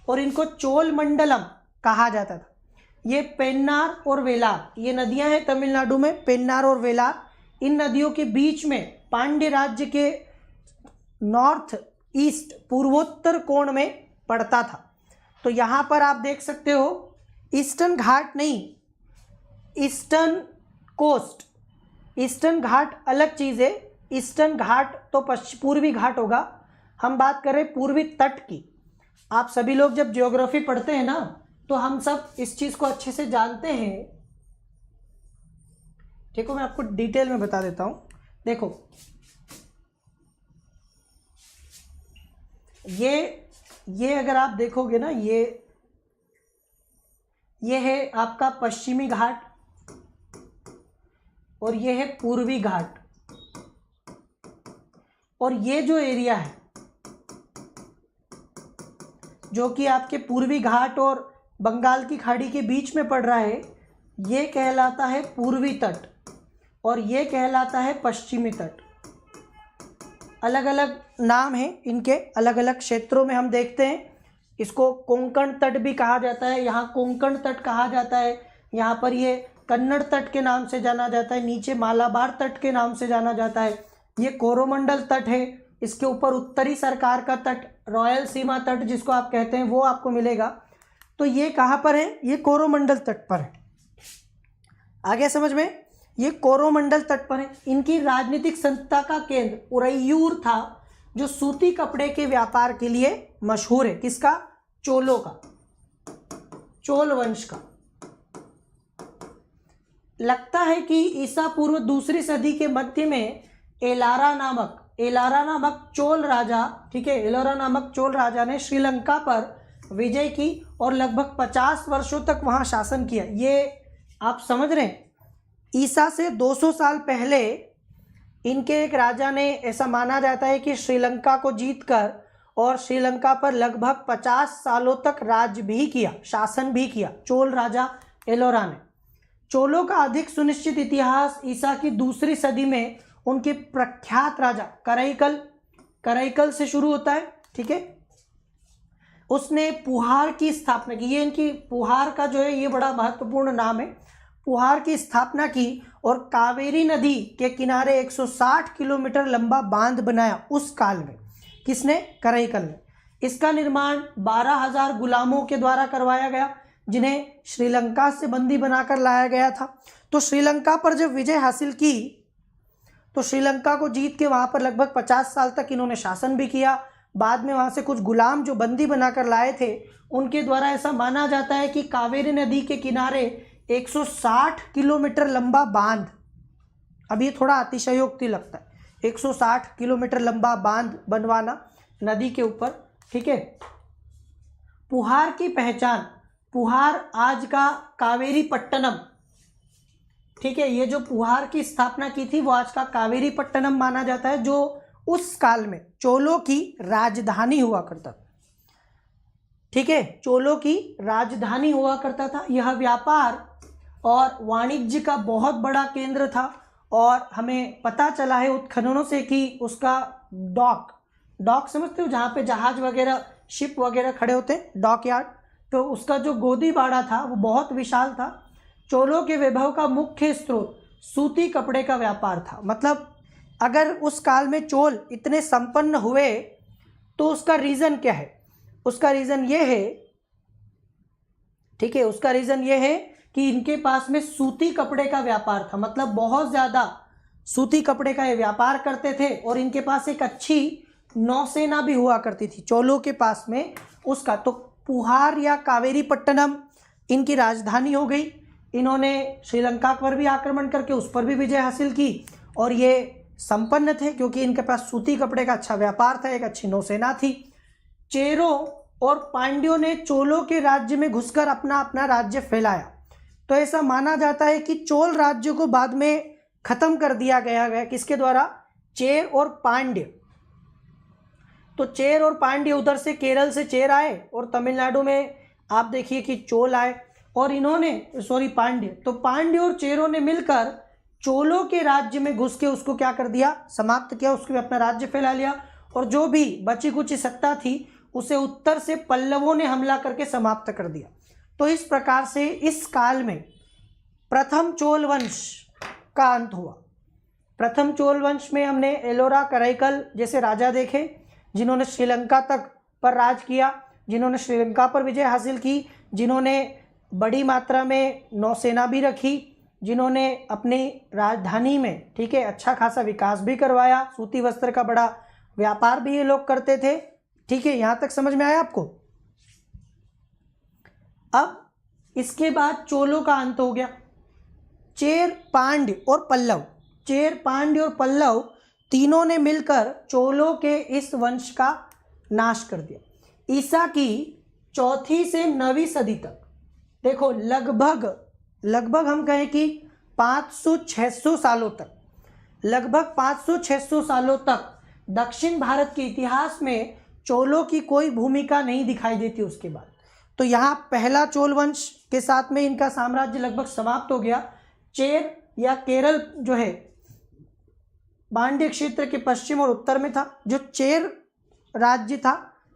और इनको चोल मंडलम कहा जाता था। ये पेन्नार और वेलार, ये नदियां हैं तमिलनाडु में, पेन्नार और वेलार। इन नदियों के बीच में पांड्य राज्य के नॉर्थ ईस्ट पूर्वोत्तर कोण में पड़ता था। तो यहाँ पर आप देख सकते हो ईस्टर्न घाट नहीं, ईस्टर्न कोस्ट। ईस्टर्न घाट अलग चीज़ है, ईस्टर्न घाट तो पूर्वी घाट होगा, हम बात करें पूर्वी तट की। आप सभी लोग जब ज्योग्राफी पढ़ते हैं ना तो हम सब इस चीज़ को अच्छे से जानते हैं। देखो मैं आपको डिटेल में बता देता हूँ। देखो ये अगर आप देखोगे ना, ये है आपका पश्चिमी घाट और ये है पूर्वी घाट। और ये जो एरिया है जो कि आपके पूर्वी घाट और बंगाल की खाड़ी के बीच में पड़ रहा है, ये कहलाता है पूर्वी तट और ये कहलाता है पश्चिमी तट। अलग अलग नाम हैं इनके, अलग अलग क्षेत्रों में हम देखते हैं। इसको कोंकण तट भी कहा जाता है, यहाँ कोंकण तट कहा जाता है, यहाँ पर ये कन्नड़ तट के नाम से जाना जाता है, नीचे मालाबार तट के नाम से जाना जाता है। ये कोरोमंडल तट है, इसके ऊपर उत्तरी सरकार का तट, रॉयल सीमा तट जिसको आप कहते हैं, वो आपको मिलेगा। तो ये कहाँ पर है? ये कोरोमंडल तट पर है। आगे समझ में, ये कोरोमंडल तट पर है। इनकी राजनीतिक संस्था का केंद्र उरैयूर था, जो सूती कपड़े के व्यापार के लिए मशहूर है। किसका? चोलों का, चोल वंश का। लगता है कि ईसा पूर्व दूसरी सदी के मध्य में एलारा नामक चोल राजा, ठीक है, एलोरा नामक चोल राजा ने श्रीलंका पर विजय की और लगभग 50 वर्षों तक वहां शासन किया। ये आप समझ रहे हैं, ईसा से 200 साल पहले इनके एक राजा ने, ऐसा माना जाता है कि श्रीलंका को जीतकर और श्रीलंका पर लगभग 50 सालों तक राज भी किया, शासन भी किया, चोल राजा एलोरा ने। चोलों का अधिक सुनिश्चित इतिहास ईसा की दूसरी सदी में उनके प्रख्यात राजा कराईकल से शुरू होता है, ठीक है। उसने पुहार की स्थापना की। ये इनकी पुहार का जो है ये बड़ा महत्वपूर्ण नाम है। पुहार की स्थापना की और कावेरी नदी के किनारे 160 किलोमीटर लंबा बांध बनाया उस काल में। किसने? कराईकल ने। इसका निर्माण 12,000 गुलामों के द्वारा करवाया गया, जिन्हें श्रीलंका से बंदी बनाकर लाया गया था। तो श्रीलंका पर जब विजय हासिल की तो श्रीलंका को जीत के वहाँ पर लगभग 50 साल तक इन्होंने शासन भी किया। बाद में वहाँ से कुछ गुलाम जो बंदी बनाकर लाए थे, उनके द्वारा ऐसा माना जाता है कि कावेरी नदी के किनारे 160 किलोमीटर लंबा बांध, अब ये थोड़ा अतिशयोक्ति लगता है, 160 किलोमीटर लंबा बांध बनवाना नदी के ऊपर, ठीक है। पुहार की पहचान, पुहार आज का कावेरी पट्टनम, ठीक है, ये जो पुहार की स्थापना की थी वो आज का कावेरी पट्टनम माना जाता है, जो उस काल में चोलों की राजधानी हुआ करता था, ठीक है, चोलों की राजधानी हुआ करता था। यह व्यापार और वाणिज्य का बहुत बड़ा केंद्र था और हमें पता चला है उत्खननों से कि उसका डॉक समझते हो, जहाँ पे जहाज वगैरह, शिप वगैरह खड़े होते हैं, डॉक यार्ड, तो उसका जो गोदी बाड़ा था वो बहुत विशाल था। चोलों के वैभव का मुख्य स्रोत सूती कपड़े का व्यापार था। मतलब अगर उस काल में चोल इतने संपन्न हुए तो उसका रीज़न क्या है? उसका रीज़न ये है, ठीक है, उसका रीज़न ये है कि इनके पास में सूती कपड़े का व्यापार था। मतलब बहुत ज़्यादा सूती कपड़े का ये व्यापार करते थे और इनके पास एक अच्छी नौसेना भी हुआ करती थी चोलों के पास में उसका। तो पुहार या कावेरी पट्टनम इनकी राजधानी हो गई। इन्होंने श्रीलंका पर भी आक्रमण करके उस पर भी विजय हासिल की और ये संपन्न थे क्योंकि इनके पास सूती कपड़े का अच्छा व्यापार था, एक अच्छी नौसेना थी। चेरों और पांड्यों ने चोलों के राज्य में घुसकर अपना अपना राज्य फैलाया। तो ऐसा माना जाता है कि चोल राज्य को बाद में खत्म कर दिया गया किसके द्वारा? चेर और पांड्य। तो चेर और पांड्य, उधर से केरल से चेर आए और तमिलनाडु में आप देखिए कि चोल आए और इन्होंने पांड्य, तो पांड्य और चेरों ने मिलकर चोलों के राज्य में घुस के उसको क्या कर दिया? समाप्त किया, उसके अपना राज्य फैला लिया और जो भी बची कुची सत्ता थी उसे उत्तर से पल्लवों ने हमला करके समाप्त कर दिया। तो इस प्रकार से इस काल में प्रथम चोल वंश का अंत हुआ। प्रथम चोल वंश में हमने एलोरा करैकल जैसे राजा देखे, जिन्होंने श्रीलंका तक पर राज किया, जिन्होंने श्रीलंका पर विजय हासिल की, जिन्होंने बड़ी मात्रा में नौसेना भी रखी, जिन्होंने अपनी राजधानी में ठीक है अच्छा खासा विकास भी करवाया, सूती वस्त्र का बड़ा व्यापार भी ये लोग करते थे। ठीक है, यहाँ तक समझ में आया आपको। अब इसके बाद चोलों का अंत हो गया। चेर, पांड्य और पल्लव, चेर, पांड्य और पल्लव तीनों ने मिलकर चोलों के इस वंश का नाश कर दिया। ईसा की 4वीं से 9वीं सदी तक देखो लगभग हम कहें कि 500-600 सालों तक, लगभग 500-600 सालों तक दक्षिण भारत के इतिहास में चोलों की कोई भूमिका नहीं दिखाई देती। उसके बाद तो यहाँ पहला चोल वंश के साथ में इनका साम्राज्य लगभग समाप्त हो गया। चेर या केरल जो है पांड्य क्षेत्र के पश्चिम और उत्तर में था। जो चेर राज्य था,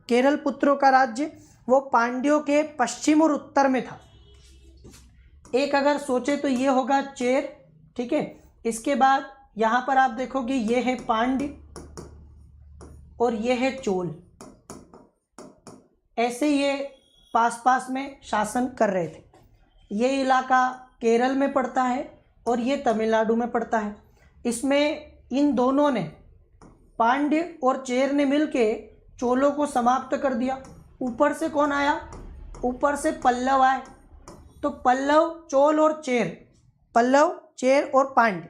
केरल पुत्रों का राज्य, वो पांड्यों के पश्चिम और उत्तर में था। एक अगर सोचे तो ये होगा चेर, ठीक है। इसके बाद यहाँ पर आप देखोगे ये है पांड्य और ये है चोल। ऐसे ये पास पास में शासन कर रहे थे। ये इलाका केरल में पड़ता है और ये तमिलनाडु में पड़ता है। इसमें इन दोनों ने, पांड्य और चेर ने मिलके चोलों को समाप्त कर दिया। ऊपर से कौन आया? ऊपर से पल्लव आए। तो पल्लव, चोल और चेर, पल्लव, चेर और पांड्य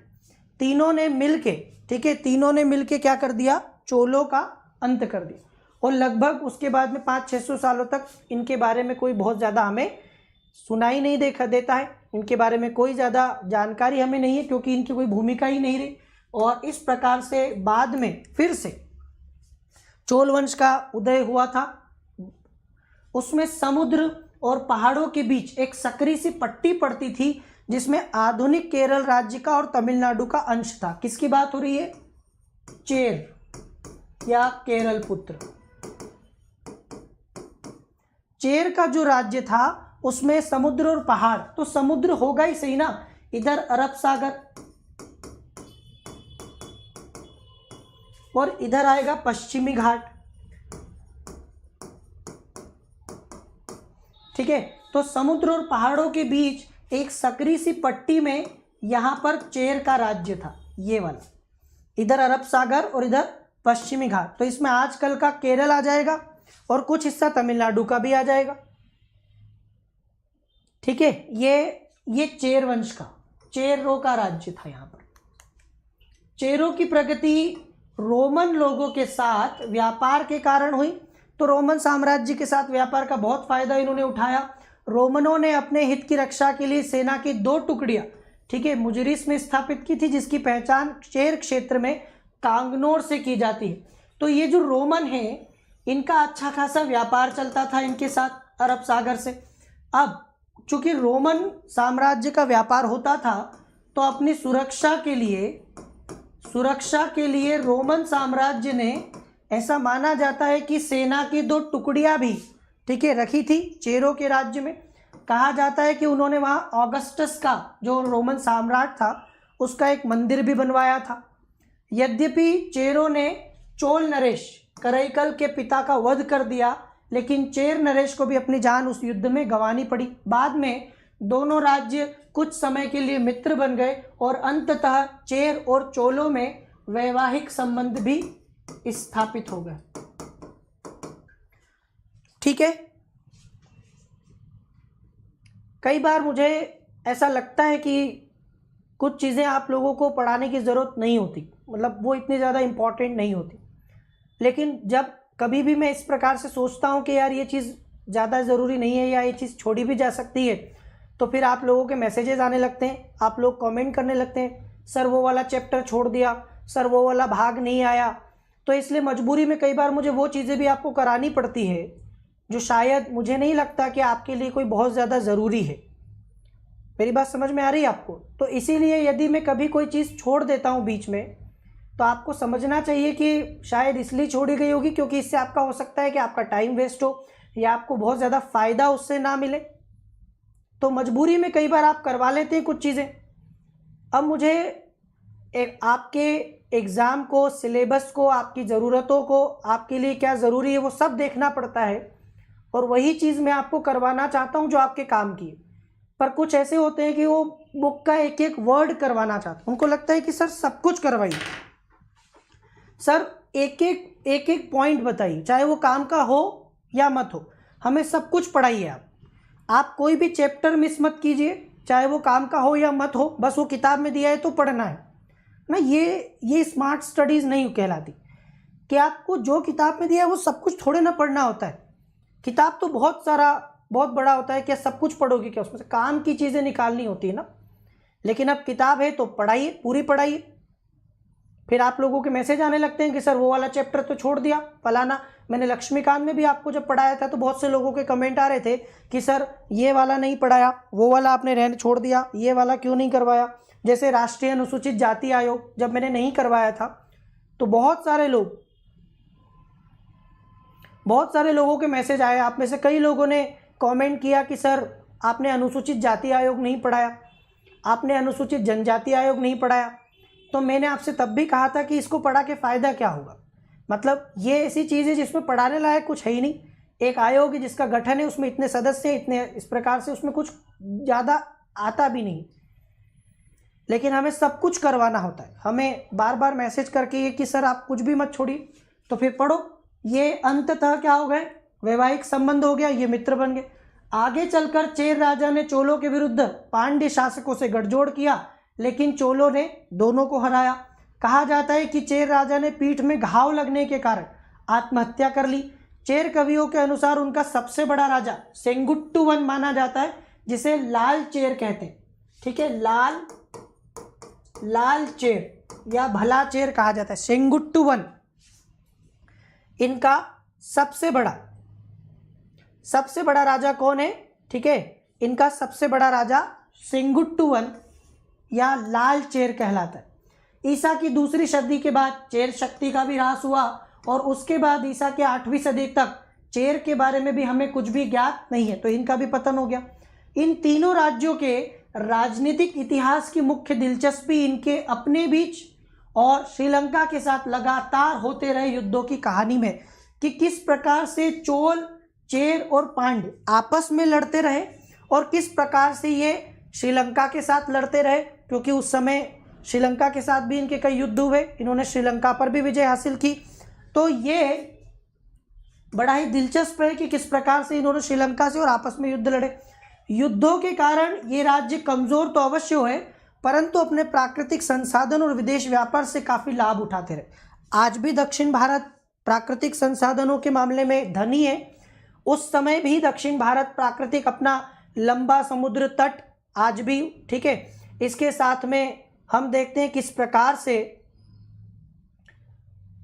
तीनों ने मिलके, ठीक है, तीनों ने मिलके क्या कर दिया? चोलों का अंत कर दिया। और लगभग उसके बाद में 500-600 सालों तक इनके बारे में कोई बहुत ज़्यादा हमें सुनाई नहीं देता है। इनके बारे में कोई ज़्यादा जानकारी हमें नहीं है, क्योंकि इनकी कोई भूमिका ही नहीं रही। और इस प्रकार से बाद में फिर से चोल वंश का उदय हुआ था। उसमें समुद्र और पहाड़ों के बीच एक सकरी सी पट्टी पड़ती थी, जिसमें आधुनिक केरल राज्य का और तमिलनाडु का अंश था। किसकी बात हो रही है? चेर या केरल पुत्र। चेर का जो राज्य था उसमें समुद्र और पहाड़, तो समुद्र होगा ही सही ना, इधर अरब सागर और इधर आएगा पश्चिमी घाट, ठीक है। तो समुद्र और पहाड़ों के बीच एक सकरी सी पट्टी में यहां पर चेर का राज्य था, ये वाला, इधर अरब सागर और इधर पश्चिमी घाट। तो इसमें आजकल का केरल आ जाएगा और कुछ हिस्सा तमिलनाडु का भी आ जाएगा, ठीक है। ये चेर वंश का, चेरों का राज्य था। यहाँ पर चेरों की प्रगति रोमन लोगों के साथ व्यापार के कारण हुई। तो रोमन साम्राज्य के साथ व्यापार का बहुत फायदा इन्होंने उठाया। रोमनों ने अपने हित की रक्षा के लिए सेना की 2 टुकड़ियां, ठीक है, मुजरिस में स्थापित की थी, जिसकी पहचान चेर क्षेत्र में कांगनोर से की जाती है। तो ये जो रोमन है, इनका अच्छा खासा व्यापार चलता था इनके साथ अरब सागर से। अब चूंकि रोमन साम्राज्य का व्यापार होता था, तो अपनी सुरक्षा के लिए रोमन साम्राज्य ने, ऐसा माना जाता है कि सेना की 2 टुकड़ियां भी, ठीक है, रखी थी चेरों के राज्य में। कहा जाता है कि उन्होंने वहां ऑगस्टस का, जो रोमन सम्राट था, उसका एक मंदिर भी बनवाया था। यद्यपि चेरों ने चोल नरेश करैकल के पिता का वध कर दिया, लेकिन चेर नरेश को भी अपनी जान उस युद्ध में गंवानी पड़ी। बाद में दोनों राज्य कुछ समय के लिए मित्र बन गए और अंततः चेर और चोलों में वैवाहिक संबंध भी स्थापित हो गए, ठीक है। कई बार मुझे ऐसा लगता है कि कुछ चीज़ें आप लोगों को पढ़ाने की ज़रूरत नहीं होती, मतलब वो इतनी ज़्यादा इम्पॉर्टेंट नहीं होती। लेकिन जब कभी भी मैं इस प्रकार से सोचता हूँ कि यार ये चीज़ ज़्यादा ज़रूरी नहीं है या ये चीज़ छोड़ी भी जा सकती है, तो फिर आप लोगों के मैसेजेस आने लगते हैं, आप लोग कमेंट करने लगते हैं, सर वो वाला चैप्टर छोड़ दिया, सर वो वाला भाग नहीं आया। तो इसलिए मजबूरी में कई बार मुझे वो चीज़ें भी आपको करानी पड़ती है जो शायद मुझे नहीं लगता कि आपके लिए कोई बहुत ज़्यादा ज़रूरी है। मेरी बात समझ में आ रही है आपको? तो इसीलिए यदि मैं कभी कोई चीज़ छोड़ देता हूँ बीच में, तो आपको समझना चाहिए कि शायद इसलिए छोड़ी गई होगी क्योंकि इससे आपका हो सकता है कि आपका टाइम वेस्ट हो या आपको बहुत ज़्यादा फ़ायदा उससे ना मिले, तो मजबूरी में कई बार आप करवा लेते हैं कुछ चीज़ें। अब मुझे एक आपके एग्ज़ाम को, सिलेबस को, आपकी ज़रूरतों को, आपके लिए क्या ज़रूरी है वो सब देखना पड़ता है, और वही चीज़ मैं आपको करवाना चाहता हूँ जो आपके काम की है। पर कुछ ऐसे होते हैं कि वो बुक का एक एक वर्ड करवाना चाहते हैं, उनको लगता है कि सर सब कुछ करवाइए, सर एक एक पॉइंट बताइए, चाहे वो काम का हो या मत हो, हमें सब कुछ पढ़ाइए। आप कोई भी चैप्टर मिस मत कीजिए, चाहे वो काम का हो या मत हो, बस वो किताब में दिया है तो पढ़ना है ना। ये स्मार्ट स्टडीज़ नहीं कहलाती कि आपको जो किताब में दिया है वो सब कुछ थोड़े ना पढ़ना होता है। किताब तो बहुत बड़ा होता है, क्या सब कुछ पढ़ोगे क्या, उसमें से काम की चीज़ें निकालनी होती है ना। लेकिन अब किताब है तो पढ़ाइए, पूरी पढ़ाइए। फिर आप लोगों के मैसेज आने लगते हैं कि सर वो वाला चैप्टर तो छोड़ दिया, फलाना। मैंने लक्ष्मीकांत में भी आपको जब पढ़ाया था तो बहुत से लोगों के कमेंट आ रहे थे कि सर ये वाला नहीं पढ़ाया, वो वाला आपने रहने छोड़ दिया, ये वाला क्यों नहीं करवाया। जैसे राष्ट्रीय अनुसूचित जाति आयोग जब मैंने नहीं करवाया था तो बहुत सारे लोगों के मैसेज आए। आप में से कई लोगों ने कमेंट किया कि सर आपने अनुसूचित जाति आयोग नहीं पढ़ाया, आपने अनुसूचित जनजाति आयोग नहीं पढ़ाया। तो मैंने आपसे तब भी कहा था कि इसको पढ़ा के फ़ायदा क्या होगा। मतलब ये ऐसी चीज़ है जिसमें पढ़ाने लायक कुछ है ही नहीं। एक आयोग है जिसका गठन है, उसमें इतने सदस्य हैं, इतने इस प्रकार से उसमें कुछ ज़्यादा आता भी नहीं, लेकिन हमें सब कुछ करवाना होता है। हमें बार बार मैसेज करके ये कि सर आप कुछ भी मत छोड़िए, तो फिर पढ़ो। ये अंततः क्या हो गए, वैवाहिक संबंध हो गया, ये मित्र बन गए। आगे चलकर चेर राजा ने चोलों के विरुद्ध पांड्य शासकों से गठजोड़ किया, लेकिन चोलों ने दोनों को हराया। कहा जाता है कि चेर राजा ने पीठ में घाव लगने के कारण आत्महत्या कर ली। चेर कवियों के अनुसार उनका सबसे बड़ा राजा सेंगुट्टुवन माना जाता है, जिसे लाल चेर कहते हैं। ठीक है, लाल चेर या भला चेर कहा जाता है, सेंगुट्टुवन इनका सबसे बड़ा राजा कौन है। ठीक है, इनका सबसे बड़ा राजा सेंगुट्टुवन या लाल चेर कहलाता है। ईसा की दूसरी सदी के बाद चेर शक्ति का भी ह्रास हुआ, और उसके बाद ईसा के 8वीं सदी तक चेर के बारे में भी हमें कुछ भी ज्ञात नहीं है, तो इनका भी पतन हो गया। इन तीनों राज्यों के राजनीतिक इतिहास की मुख्य दिलचस्पी इनके अपने बीच और श्रीलंका के साथ लगातार होते रहे युद्धों की कहानी में, कि किस प्रकार से चोल, चेर और पांड्य आपस में लड़ते रहे और किस प्रकार से ये श्रीलंका के साथ लड़ते रहे, क्योंकि उस समय श्रीलंका के साथ भी इनके कई युद्ध हुए, इन्होंने श्रीलंका पर भी विजय हासिल की। तो ये बड़ा ही दिलचस्प है कि किस प्रकार से इन्होंने श्रीलंका से और आपस में युद्ध लड़े। युद्धों के कारण ये राज्य कमज़ोर तो अवश्य हुए, परंतु अपने प्राकृतिक संसाधन और विदेश व्यापार से काफ़ी लाभ उठाते रहे। आज भी दक्षिण भारत प्राकृतिक संसाधनों के मामले में धनी है। उस समय भी दक्षिण भारत प्राकृतिक अपना लंबा समुद्र तट आज भी, ठीक है। इसके साथ में हम देखते हैं किस प्रकार से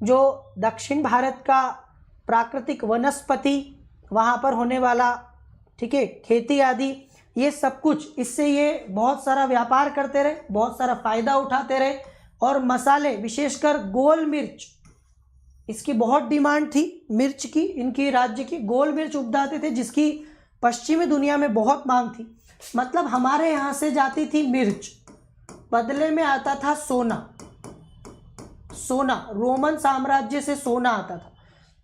जो दक्षिण भारत का प्राकृतिक वनस्पति, वहाँ पर होने वाला, ठीक है, खेती आदि, ये सब कुछ, इससे ये बहुत सारा व्यापार करते रहे, बहुत सारा फायदा उठाते रहे। और मसाले, विशेषकर गोल मिर्च, इसकी बहुत डिमांड थी, मिर्च की, इनकी राज्य की गोल मिर्च उगाते थे, जिसकी पश्चिमी दुनिया में बहुत मांग थी। मतलब हमारे यहाँ से जाती थी मिर्च, बदले में आता था सोना। रोमन साम्राज्य से सोना आता था।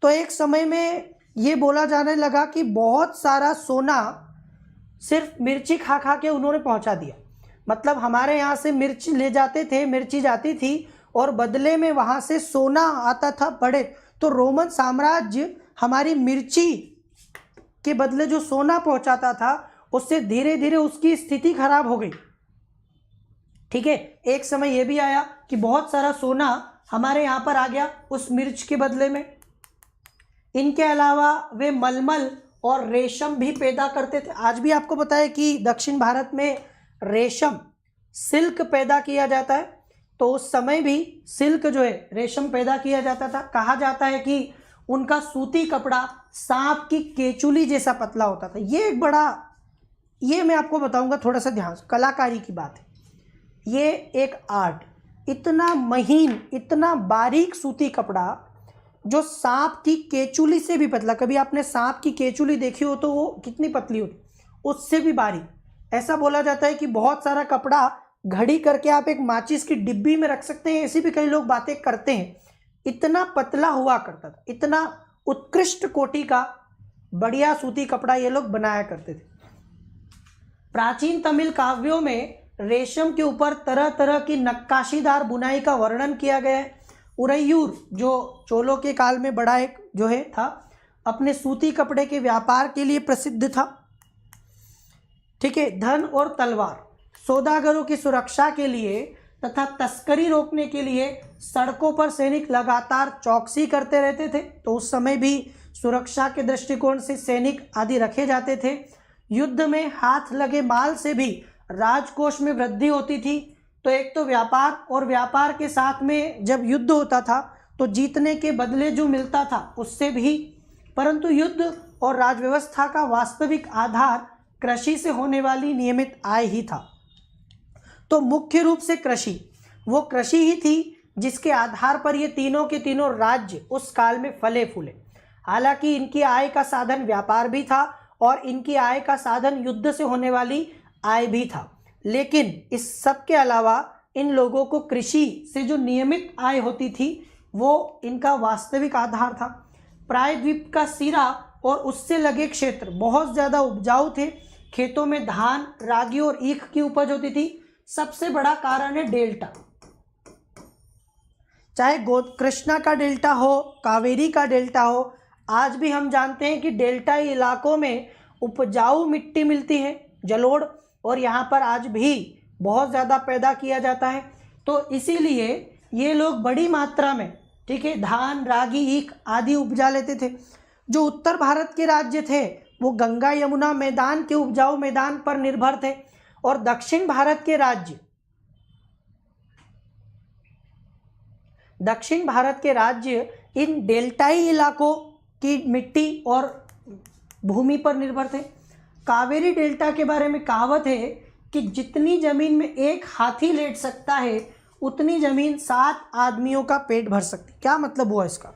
तो एक समय में ये बोला जाने लगा कि बहुत सारा सोना सिर्फ मिर्ची खा खा के उन्होंने पहुंचा दिया। मतलब हमारे यहाँ से मिर्च ले जाते थे, मिर्ची जाती थी और बदले में वहाँ से सोना आता था बड़े। तो रोमन साम्राज्य हमारी मिर्ची के बदले जो सोना पहुँचाता था, उससे धीरे धीरे उसकी स्थिति खराब हो गई। ठीक है, एक समय यह भी आया कि बहुत सारा सोना हमारे यहाँ पर आ गया उस मिर्च के बदले में। इनके अलावा वे मलमल और रेशम भी पैदा करते थे। आज भी आपको पता है कि दक्षिण भारत में रेशम, सिल्क पैदा किया जाता है। तो उस समय भी सिल्क जो है, रेशम पैदा किया जाता था। कहा जाता है कि उनका सूती कपड़ा सांप की केचुली जैसा पतला होता था। ये एक बड़ा, ये मैं आपको बताऊंगा, थोड़ा सा ध्यान से, कलाकारी की बात है। ये एक आर्ट, इतना महीन, इतना बारीक सूती कपड़ा जो सांप की केचुली से भी पतला। कभी आपने सांप की केचुली देखी हो तो वो कितनी पतली होती, उससे भी बारीक। ऐसा बोला जाता है कि बहुत सारा कपड़ा घड़ी करके आप एक माचिस की डिब्बी में रख सकते हैं, ऐसी भी कई लोग बातें करते हैं। इतना पतला हुआ करता था, इतना उत्कृष्ट कोटि का बढ़िया सूती कपड़ा ये लोग बनाया करते थे। प्राचीन तमिल काव्यों में रेशम के ऊपर तरह तरह की नक्काशीदार बुनाई का वर्णन किया गया है। उरैयूर जो चोलों के काल में बड़ा एक जो है था, अपने सूती कपड़े के व्यापार के लिए प्रसिद्ध था। ठीक है, धन और तलवार, सौदागरों की सुरक्षा के लिए तथा तस्करी रोकने के लिए सड़कों पर सैनिक लगातार चौकसी करते रहते थे। तो उस समय भी सुरक्षा के दृष्टिकोण से सैनिक आदि रखे जाते थे। युद्ध में हाथ लगे माल से भी राजकोष में वृद्धि होती थी। तो एक तो व्यापार, और व्यापार के साथ में जब युद्ध होता था तो जीतने के बदले जो मिलता था उससे भी, परंतु युद्ध और राजव्यवस्था का वास्तविक आधार कृषि से होने वाली नियमित आय ही था। तो मुख्य रूप से कृषि, वो कृषि ही थी जिसके आधार पर ये तीनों के तीनों राज्य उस काल में फले फूले। हालांकि इनकी आय का साधन व्यापार भी था और इनकी आय का साधन युद्ध से होने वाली आय भी था, लेकिन इस सब के अलावा इन लोगों को कृषि से जो नियमित आय होती थी वो इनका वास्तविक आधार था। प्रायद्वीप का सिरा और उससे लगे क्षेत्र बहुत ज़्यादा उपजाऊ थे। खेतों में धान, रागी और ईख की उपज होती थी। सबसे बड़ा कारण है डेल्टा, चाहे कृष्णा का डेल्टा हो, कावेरी का डेल्टा हो। आज भी हम जानते हैं कि डेल्टा इलाकों में उपजाऊ मिट्टी मिलती है, जलोढ़, और यहाँ पर आज भी बहुत ज़्यादा पैदा किया जाता है। तो इसीलिए ये लोग बड़ी मात्रा में, ठीक है, धान, रागी, ईख आदि उपजा लेते थे। जो उत्तर भारत के राज्य थे वो गंगा यमुना मैदान के उपजाऊ मैदान पर निर्भर थे, और दक्षिण भारत के राज्य इन डेल्टाई इलाकों की मिट्टी और भूमि पर निर्भर थे। कावेरी डेल्टा के बारे में कहावत है कि जितनी जमीन में एक हाथी लेट सकता है उतनी जमीन 7 आदमियों का पेट भर सकती। क्या मतलब हुआ इसका?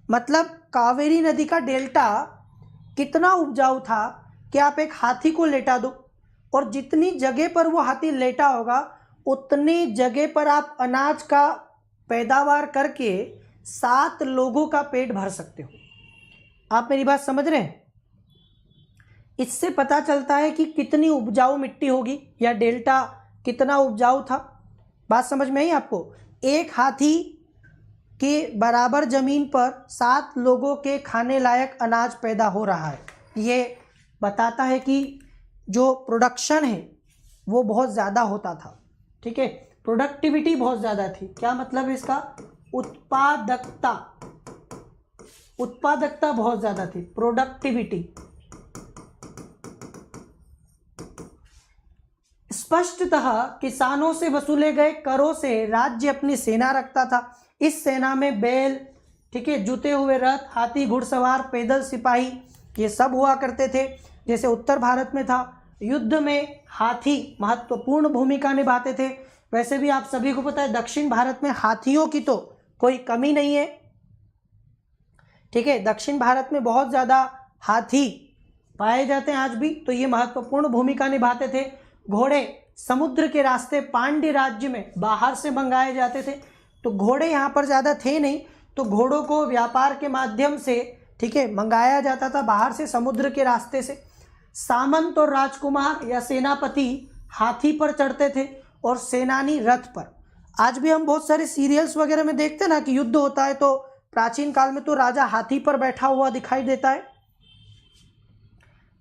मतलब कावेरी नदी का डेल्टा कितना उपजाऊ था कि आप एक हाथी को लेटा दो, और जितनी जगह पर वो हाथी लेटा होगा उतनी जगह पर आप अनाज का पैदावार करके 7 लोगों का पेट भर सकते हो। आप मेरी बात समझ रहे हैं? इससे पता चलता है कि कितनी उपजाऊ मिट्टी होगी या डेल्टा कितना उपजाऊ था। बात समझ में आई आपको? एक हाथी के बराबर ज़मीन पर 7 लोगों के खाने लायक अनाज पैदा हो रहा है। ये बताता है कि जो प्रोडक्शन है वो बहुत ज़्यादा होता था। ठीक है, प्रोडक्टिविटी बहुत ज़्यादा थी। क्या मतलब इसका? उत्पादकता बहुत ज़्यादा थी, प्रोडक्टिविटी। स्पष्टतः किसानों से वसूले गए करों से राज्य अपनी सेना रखता था। इस सेना में बैल, ठीक है, जुते हुए रथ, हाथी, घुड़सवार, पैदल सिपाही, ये सब हुआ करते थे। जैसे उत्तर भारत में था, युद्ध में हाथी महत्वपूर्ण भूमिका निभाते थे। वैसे भी आप सभी को पता है दक्षिण भारत में हाथियों की तो कोई कमी नहीं है। ठीक है, दक्षिण भारत में बहुत ज़्यादा हाथी पाए जाते हैं आज भी, तो ये महत्वपूर्ण भूमिका निभाते थे। घोड़े समुद्र के रास्ते पांड्य राज्य में बाहर से मंगाए जाते थे, तो घोड़े यहाँ पर ज़्यादा थे नहीं, तो घोड़ों को व्यापार के माध्यम से, ठीक है, मंगाया जाता था बाहर से, समुद्र के रास्ते से। सामंत और राजकुमार या सेनापति हाथी पर चढ़ते थे और सेनानी रथ पर। आज भी हम बहुत सारे सीरियल्स वगैरह में देखते हैं ना कि युद्ध होता है तो प्राचीन काल में तो राजा हाथी पर बैठा हुआ दिखाई देता है।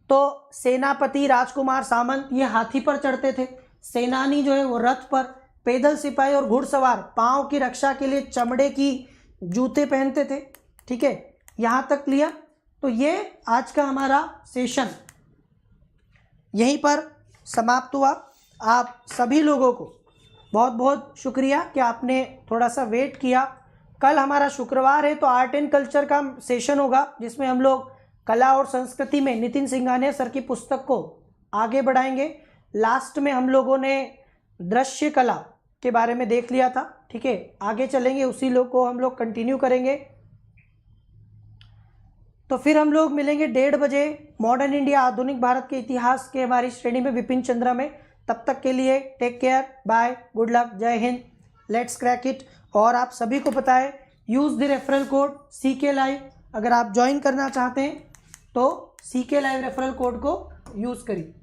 तो सेनापति, राजकुमार, सामंत ये हाथी पर चढ़ते थे, सेनानी जो है वो रथ पर, पैदल सिपाही और घुड़सवार पाँव की रक्षा के लिए चमड़े की जूते पहनते थे। ठीक है, यहाँ तक क्लियर? तो ये आज का हमारा सेशन यहीं पर समाप्त हुआ। आप सभी लोगों को बहुत बहुत शुक्रिया कि आपने थोड़ा सा वेट किया। कल हमारा शुक्रवार है तो आर्ट एंड कल्चर का सेशन होगा, जिसमें हम लोग कला और संस्कृति में नितिन सिंघानिया सर की पुस्तक को आगे बढ़ाएंगे। लास्ट में हम लोगों ने दृश्य कला के बारे में देख लिया था। ठीक है, आगे चलेंगे, उसी लोग को हम लोग कंटिन्यू करेंगे। तो फिर हम लोग मिलेंगे 1:30 बजे मॉडर्न इंडिया आधुनिक भारत के इतिहास के हमारी श्रेणी में विपिन चंद्रा में। तब तक के लिए take care, bye, good luck, जय हिंद, लेट्स क्रैक इट। और आप सभी को पता है, use the referral code CK Live। अगर आप ज्वाइन करना चाहते हैं तो CK Live रेफरल कोड को यूज़ करिए।